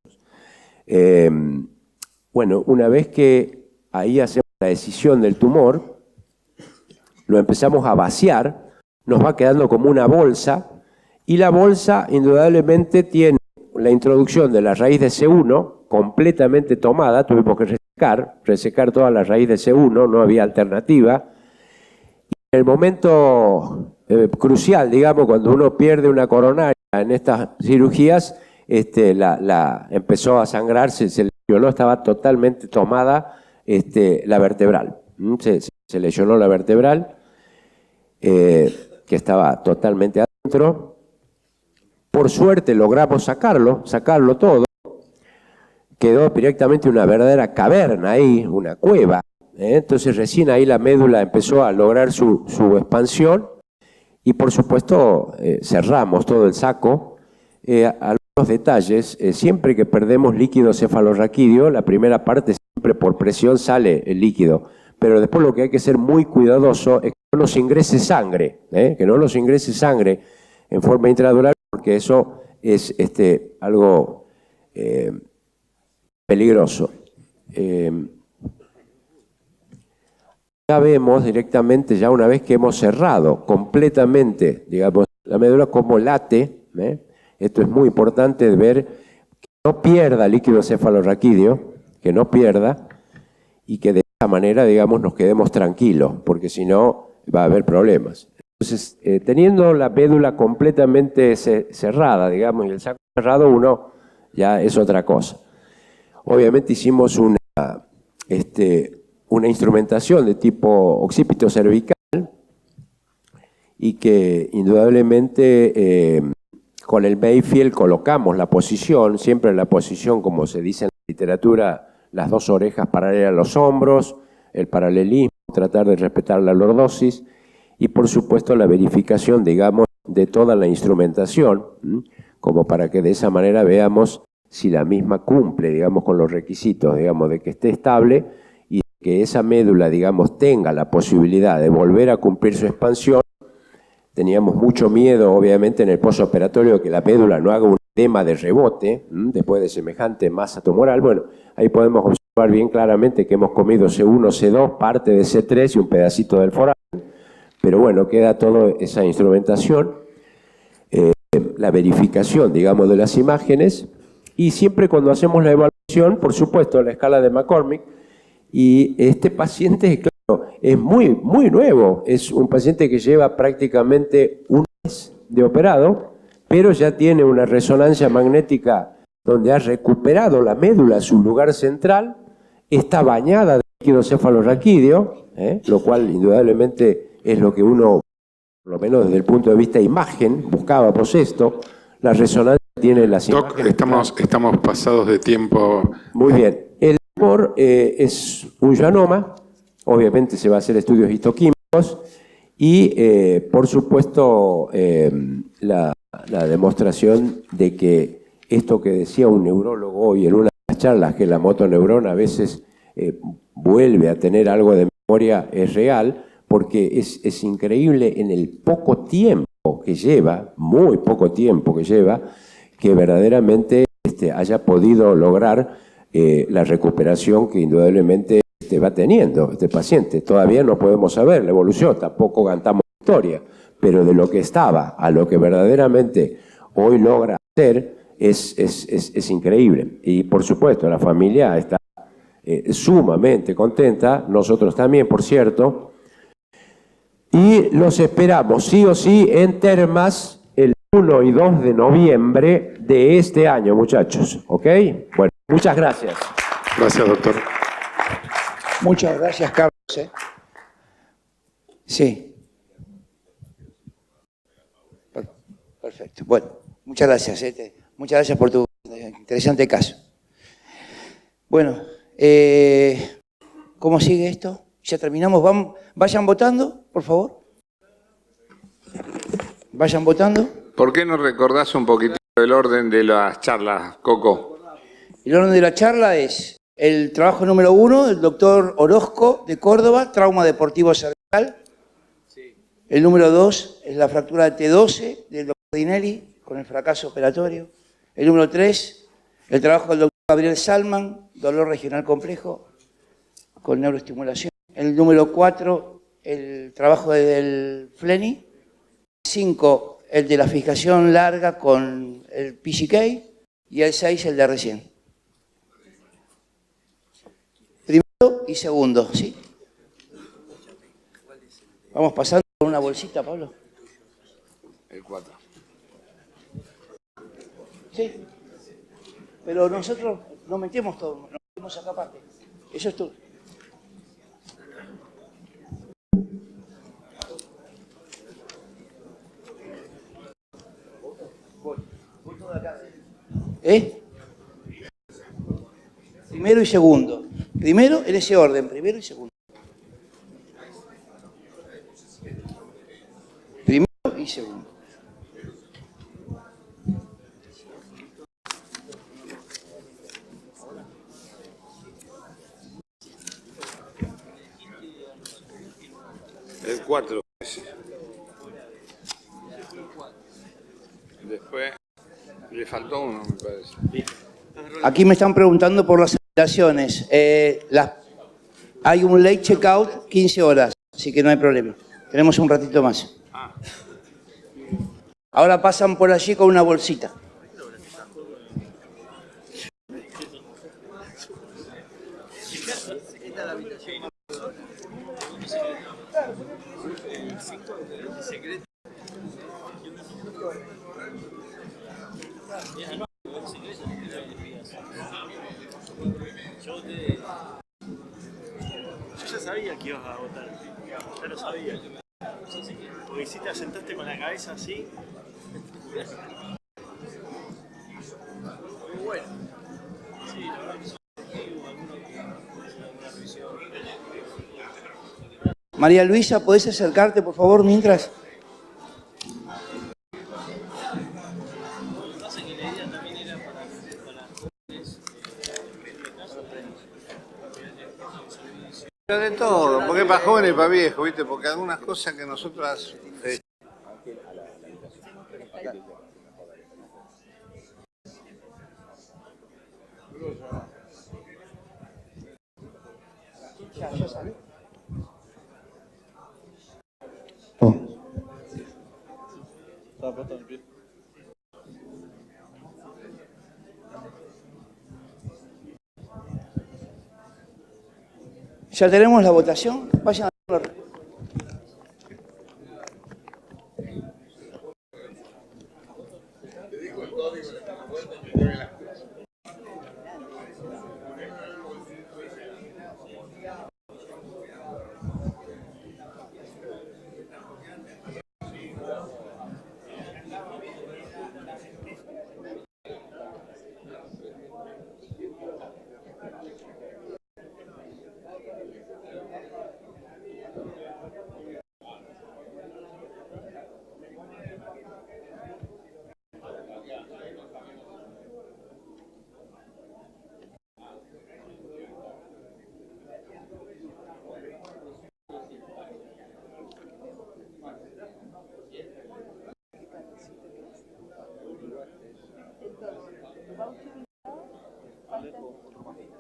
Bueno, una vez que ahí hacemos la decisión del tumor, lo empezamos a vaciar, nos va quedando como una bolsa, y la bolsa indudablemente tiene la introducción de la raíz de C1 completamente tomada, tuvimos que resecar toda la raíz de C1, no había alternativa. Y en el momento crucial, digamos, cuando uno pierde una coronaria en estas cirugías, empezó a sangrar, se lesionó, estaba totalmente tomada la vertebral. Se lesionó la vertebral, que estaba totalmente adentro. Por suerte logramos sacarlo todo. Quedó directamente una verdadera caverna ahí, una cueva. Entonces recién ahí la médula empezó a lograr su expansión y por supuesto cerramos todo el saco. Algunos detalles, siempre que perdemos líquido cefalorraquídeo, la primera parte siempre por presión sale el líquido, pero después lo que hay que ser muy cuidadoso es que no nos ingrese sangre, en forma intradural, porque eso es algo peligroso. Ya vemos directamente, ya una vez que hemos cerrado completamente, digamos, la médula como late, esto es muy importante de ver que no pierda líquido cefalorraquídeo, que no pierda, y que de esa manera, digamos, nos quedemos tranquilos, porque si no va a haber problemas. Entonces, teniendo la médula completamente cerrada, digamos, y el saco cerrado, uno ya es otra cosa. Obviamente hicimos una instrumentación de tipo occipito cervical y que indudablemente con el Mayfield colocamos la posición, siempre la posición, como se dice en la literatura, las dos orejas paralelas a los hombros, el paralelismo, tratar de respetar la lordosis y por supuesto la verificación, digamos, de toda la instrumentación, como para que de esa manera veamos si la misma cumple, digamos, con los requisitos, digamos, de que esté estable y que esa médula, digamos, tenga la posibilidad de volver a cumplir su expansión. Teníamos mucho miedo, obviamente, en el postoperatorio que la médula no haga un edema de rebote después de semejante masa tumoral. Bueno, ahí podemos observar bien claramente que hemos comido C1, C2, parte de C3 y un pedacito del foramen. Pero bueno, queda toda esa instrumentación, la verificación, digamos, de las imágenes. Y siempre cuando hacemos la evaluación, por supuesto, la escala de McCormick, y este paciente, claro, es muy nuevo. Es un paciente que lleva prácticamente un mes de operado, pero ya tiene una resonancia magnética donde ha recuperado la médula, su lugar central, está bañada de líquido cefalorraquídeo, lo cual indudablemente es lo que uno, por lo menos desde el punto de vista de imagen, buscaba por esto. La resonancia tiene las imágenes. Doc, estamos pasados de tiempo. Muy bien. El tumor es un schwannoma, obviamente se va a hacer estudios histoquímicos y, por supuesto, la demostración de que esto que decía un neurólogo hoy en una de las charlas, que la motoneurona a veces vuelve a tener algo de memoria, es real, porque es increíble en el poco tiempo que lleva, muy poco tiempo que lleva, que verdaderamente haya podido lograr la recuperación que indudablemente va teniendo este paciente. Todavía no podemos saber la evolución, tampoco cantamos historia, pero de lo que estaba a lo que verdaderamente hoy logra hacer es increíble. Y por supuesto la familia está sumamente contenta, nosotros también, por cierto, y los esperamos sí o sí en Termas el 1 y 2 de noviembre de este año, muchachos. ¿Ok? Bueno, muchas gracias. Gracias, doctor. Muchas gracias, Carlos. Sí. Perfecto. Bueno, muchas gracias. Muchas gracias por tu interesante caso. Bueno, ¿cómo sigue esto? Ya terminamos. Vayan votando, por favor. Vayan votando. ¿Por qué no recordás un poquito el orden de las charlas, Coco? El orden de la charla es el trabajo número 1 del doctor Orozco de Córdoba, trauma deportivo cervical. El número 2 es la fractura de T12 del doctor Dinelli con el fracaso operatorio. El número 3, el trabajo del doctor Gabriel Salman, dolor regional complejo con neuroestimulación. El número 4, el trabajo del Flenny. 5, el de la fijación larga con el PCK. Y el 6, el de recién. Primero y segundo, ¿sí? Vamos pasando con una bolsita, Pablo. El 4. Sí. Pero nosotros nos metemos todo, nos metemos acá aparte. Eso es todo. Voy todo acá. Primero y segundo. Primero en ese orden, primero y segundo. Primero y segundo. El 4. Después le faltó uno, me parece. Aquí me están preguntando por las habitaciones. Hay un late checkout 15 horas, así que no hay problema. Tenemos un ratito más. Ahora pasan por allí con una bolsita. Yo ya sabía que ibas a votar, ya lo sabía. Porque si te sentaste con la cabeza así. Muy bueno. Sí, la verdad que sí. María Luisa, ¿podés acercarte, por favor, mientras? Pero de todo, porque para jóvenes y para viejos, ¿viste? Porque algunas cosas que nosotros... Ya tenemos la votación. Vayan a ver.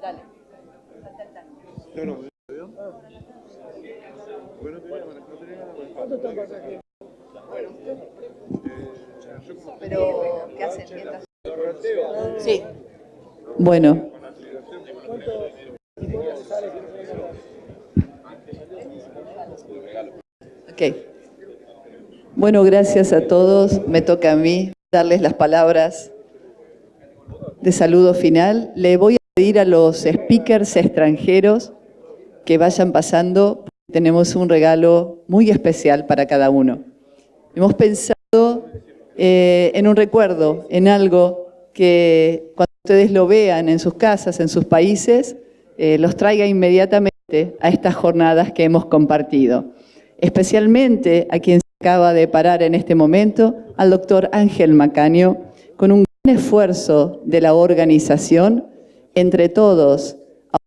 Dale. Pero, ¿qué hacen mientras? Sí. Bueno. Ok. Bueno, gracias a todos. Me toca a mí darles las palabras de saludo final. Le voy a pedir a los speakers extranjeros que vayan pasando. Tenemos un regalo muy especial para cada uno. Hemos pensado en un recuerdo, en algo que cuando ustedes lo vean en sus casas, en sus países, los traiga inmediatamente a estas jornadas que hemos compartido. Especialmente a quien se acaba de parar en este momento, al doctor Ángel Macaño, con un gran esfuerzo de la organización, entre todos,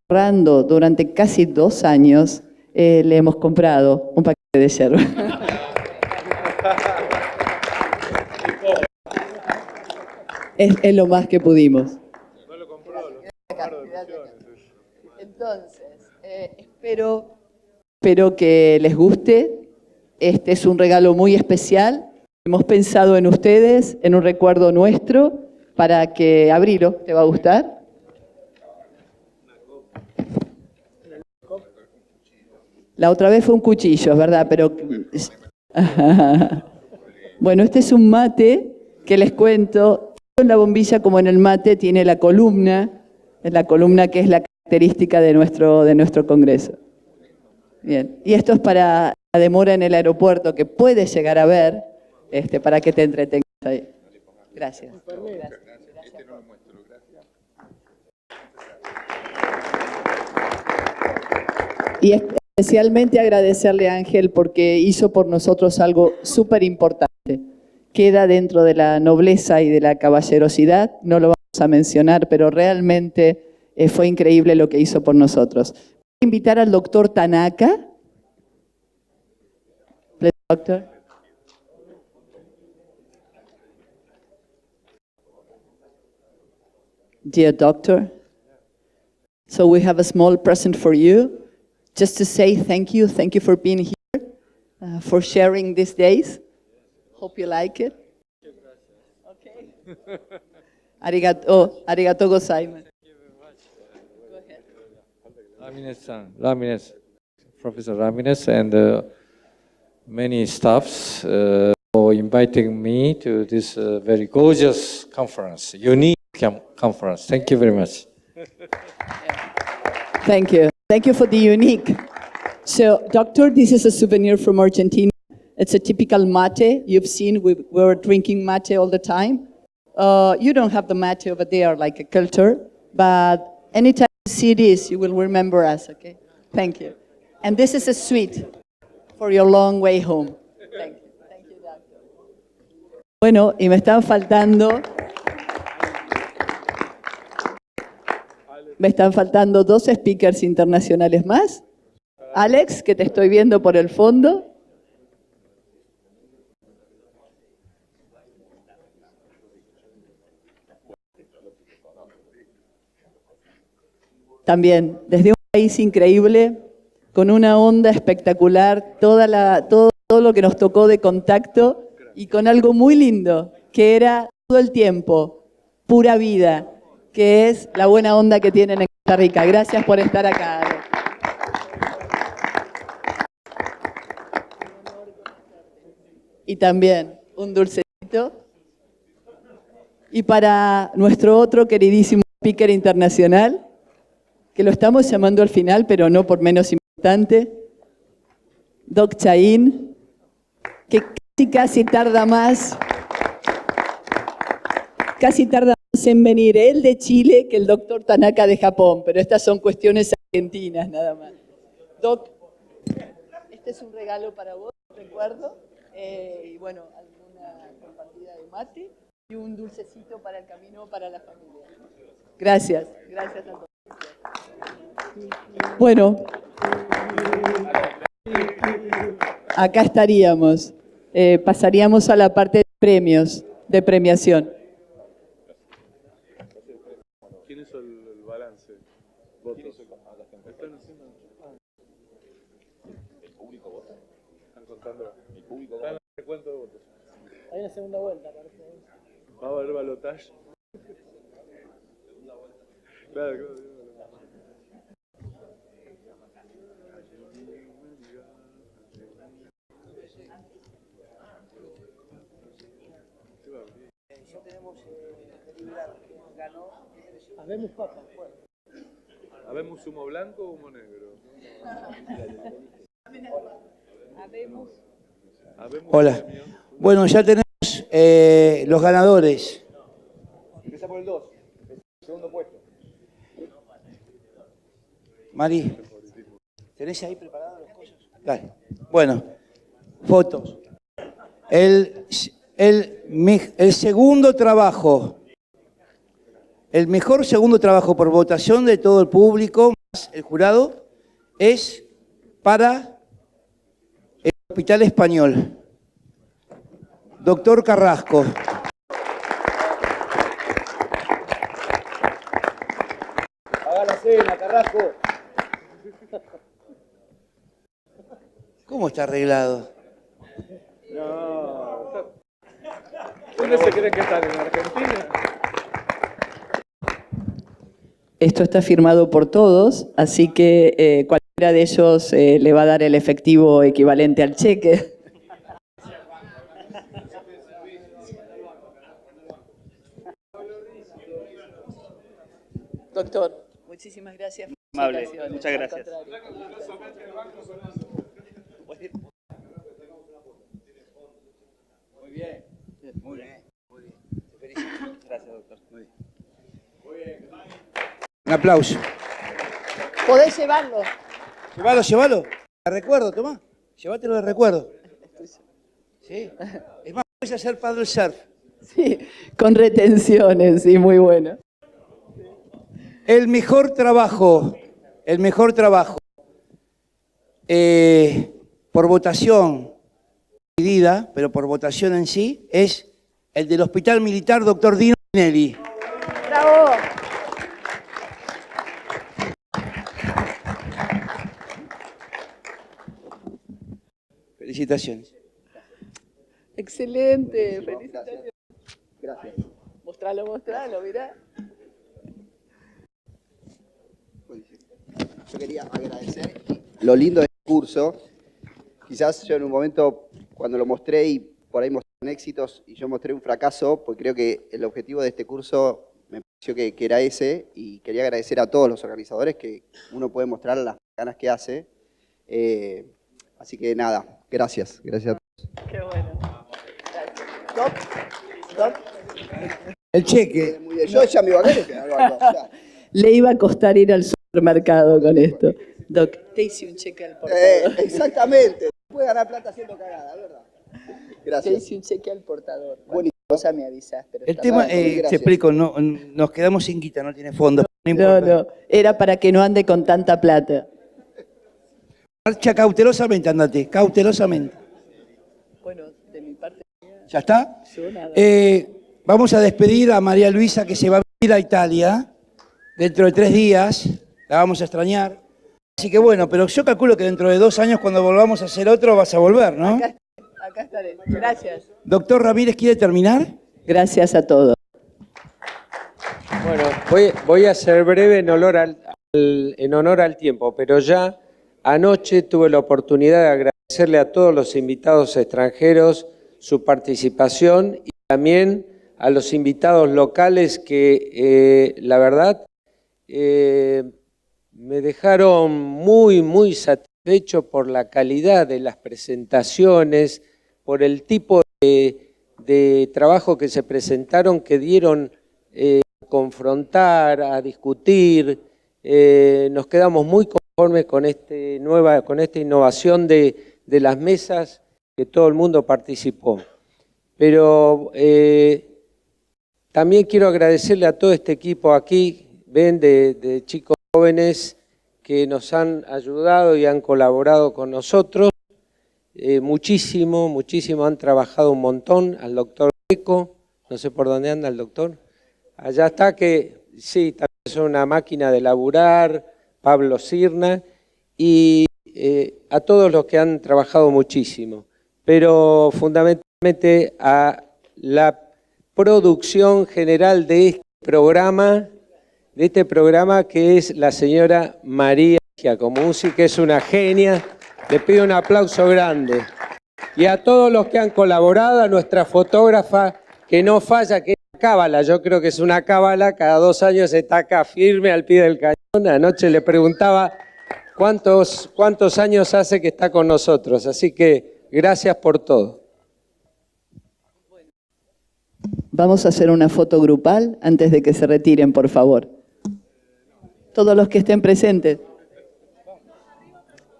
ahorrando durante casi 2 años, le hemos comprado un paquete de yerba. Es lo más que pudimos. Entonces, espero que les guste. Este es un regalo muy especial. Hemos pensado en ustedes, en un recuerdo nuestro, para que abrilo. ¿Te va a gustar? La otra vez fue un cuchillo, es verdad, pero... Bueno, este es un mate que les cuento. En la bombilla, como en el mate, tiene la columna que es la característica de nuestro congreso. Bien, y esto es para la demora en el aeropuerto que puedes llegar a ver, para que te entretengas ahí. Gracias. Y especialmente agradecerle a Ángel porque hizo por nosotros algo súper importante. Queda dentro de la nobleza y de la caballerosidad, no lo vamos a mencionar, pero realmente fue increíble lo que hizo por nosotros. Voy a invitar al doctor Tanaka. Please, doctor. Dear doctor, so we have a small present for you, just to say thank you for being here, for sharing these days. Hope you like it. Okay. Arigato gozaimasu. Ramirez, Professor Ramirez, and many staffs for inviting me to this very gorgeous conference, unique conference. Thank you very much. Thank you. Thank you for the unique. So, doctor, this is a souvenir from Argentina. It's a typical mate. You've seen we were drinking mate all the time. You don't have the mate over there like a culture, but anytime you see this, you will remember us, okay? Thank you. And this is a sweet for your long way home. Thank you. Thank you, doctor. Bueno, y me están faltando 2 speakers internacionales más. Alex, que te estoy viendo por el fondo. También, desde un país increíble, con una onda espectacular, todo lo que nos tocó de contacto y con algo muy lindo, que era todo el tiempo, pura vida, que es la buena onda que tienen en Costa Rica. Gracias por estar acá, Ale. Y también un dulcecito. Y para nuestro otro queridísimo speaker internacional, que lo estamos llamando al final, pero no por menos importante, Doc Chaín, que casi tarda más en venir él de Chile que el doctor Tanaka de Japón, pero estas son cuestiones argentinas nada más. Doc, este es un regalo para vos, recuerdo, y bueno, alguna compartida de mate y un dulcecito para el camino para la familia. Gracias, gracias a todos. Bueno, acá estaríamos. Pasaríamos a la parte de premios, de premiación. ¿Quién hizo el balance? ¿Votos? ¿Están haciendo? ¿El público vota? ¿Están contando? ¿El público vota? ¿Están en el recuento de votos? Hay una segunda vuelta, parece. ¿Va a haber balotaje? Claro, claro. Habemos papas. ¿Habemos humo blanco o humo negro? Hola. Bueno, ya tenemos los ganadores. Empieza por el 2, segundo puesto. Mari, ¿tenés ahí preparadas las cosas? Dale. Bueno, fotos. El segundo trabajo, el mejor segundo trabajo por votación de todo el público, más el jurado, es para el Hospital Español. Doctor Carrasco. Haga la cena, Carrasco. ¿Cómo está arreglado? No. ¿Dónde se creen que están? ¿En Argentina? Esto está firmado por todos, así que cualquiera de ellos le va a dar el efectivo equivalente al cheque. Doctor, muchísimas gracias. Amable, muchas gracias. Muy bien, muy bien, muy bien. Te felicito. Gracias, doctor. Muy bien. Un aplauso. ¿Podés llevarlo? Llévalo. De recuerdo, tomá. Llévatelo de recuerdo. Sí. Es más, puedes hacer paddle surf. Sí, con retenciones, sí, muy bueno. El mejor trabajo, por votación dividida, pero por votación en sí, es el del Hospital Militar Dr. Dino Pinelli. ¡Bravo! Felicitaciones. Excelente, felicitaciones. Gracias. Mostralo, mirá. Yo quería agradecer lo lindo del curso. Quizás yo en un momento, cuando lo mostré y por ahí mostraron éxitos y yo mostré un fracaso, pues creo que el objetivo de este curso me pareció que era ese, y quería agradecer a todos los organizadores que uno puede mostrar las ganas que hace. Así que nada, gracias a todos. Qué bueno. Gracias. Doc. El cheque. Muy bien. Yo ya me iba a ganar. Le iba a costar ir al supermercado con esto. Doc, te hice un cheque al portador. Exactamente. Puede ganar plata haciendo cagada, ¿verdad? Gracias. Te hice un cheque al portador. Bueno, vos ya me avisás. Pero El tema, te explico, nos quedamos sin guita, no tiene fondos. No, era para que no ande con tanta plata. Marcha cautelosamente, andate, cautelosamente. Bueno, de mi parte. ¿Ya está? Yo nada. Vamos a despedir a María Luisa, que se va a vivir a Italia dentro de 3 días. La vamos a extrañar. Así que bueno, pero yo calculo que dentro de 2 años, cuando volvamos a hacer otro, vas a volver, ¿no? Acá estaré. Gracias. Doctor Ramírez, ¿quiere terminar? Gracias a todos. Bueno, voy a ser breve en honor al tiempo, pero ya anoche tuve la oportunidad de agradecerle a todos los invitados extranjeros su participación y también a los invitados locales que, la verdad, me dejaron muy satisfecho por la calidad de las presentaciones, por el tipo de trabajo que se presentaron, que dieron a confrontar, a discutir. Nos quedamos muy conformes con esta innovación de las mesas que todo el mundo participó. Pero también quiero agradecerle a todo este equipo aquí, ven, de chicos jóvenes que nos han ayudado y han colaborado con nosotros. Muchísimo, han trabajado un montón. Al doctor Greco, no sé por dónde anda el doctor. Allá está, que sí, también es una máquina de laburar, Pablo Cirna, y a todos los que han trabajado muchísimo. Pero fundamentalmente a la producción general de este programa, que es la señora María Giacomuzzi, que es una genia. Le pido un aplauso grande. Y a todos los que han colaborado, a nuestra fotógrafa, que no falla, que es una cábala. Yo creo que es una cábala, cada 2 años está acá firme al pie del cañón. Anoche le preguntaba cuántos años hace que está con nosotros. Así que gracias por todo. Vamos a hacer una foto grupal antes de que se retiren, por favor. Todos los que estén presentes.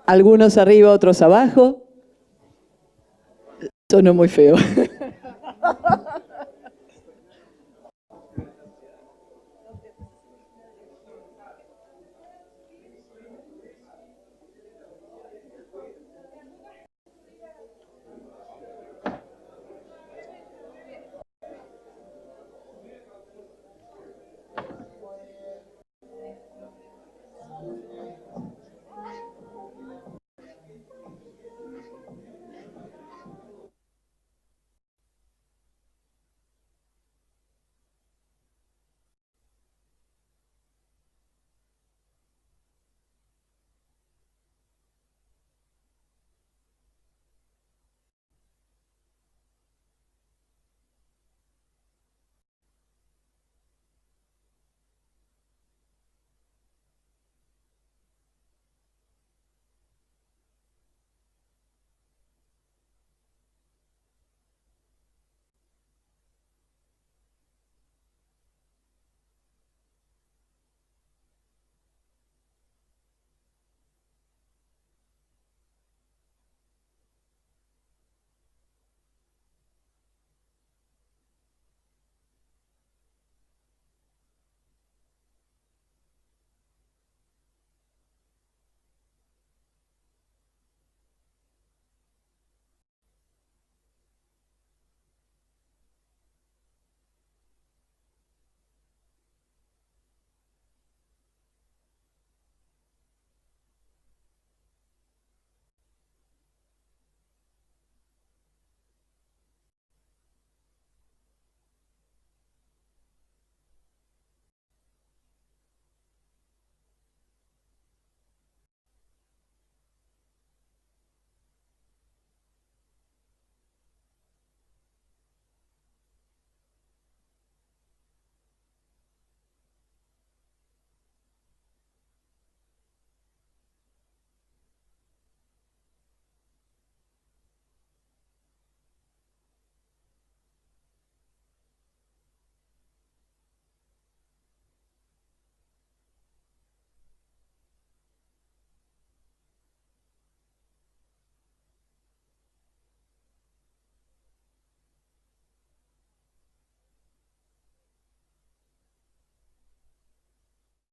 Algunos arriba, otros abajo. Sonó muy feo.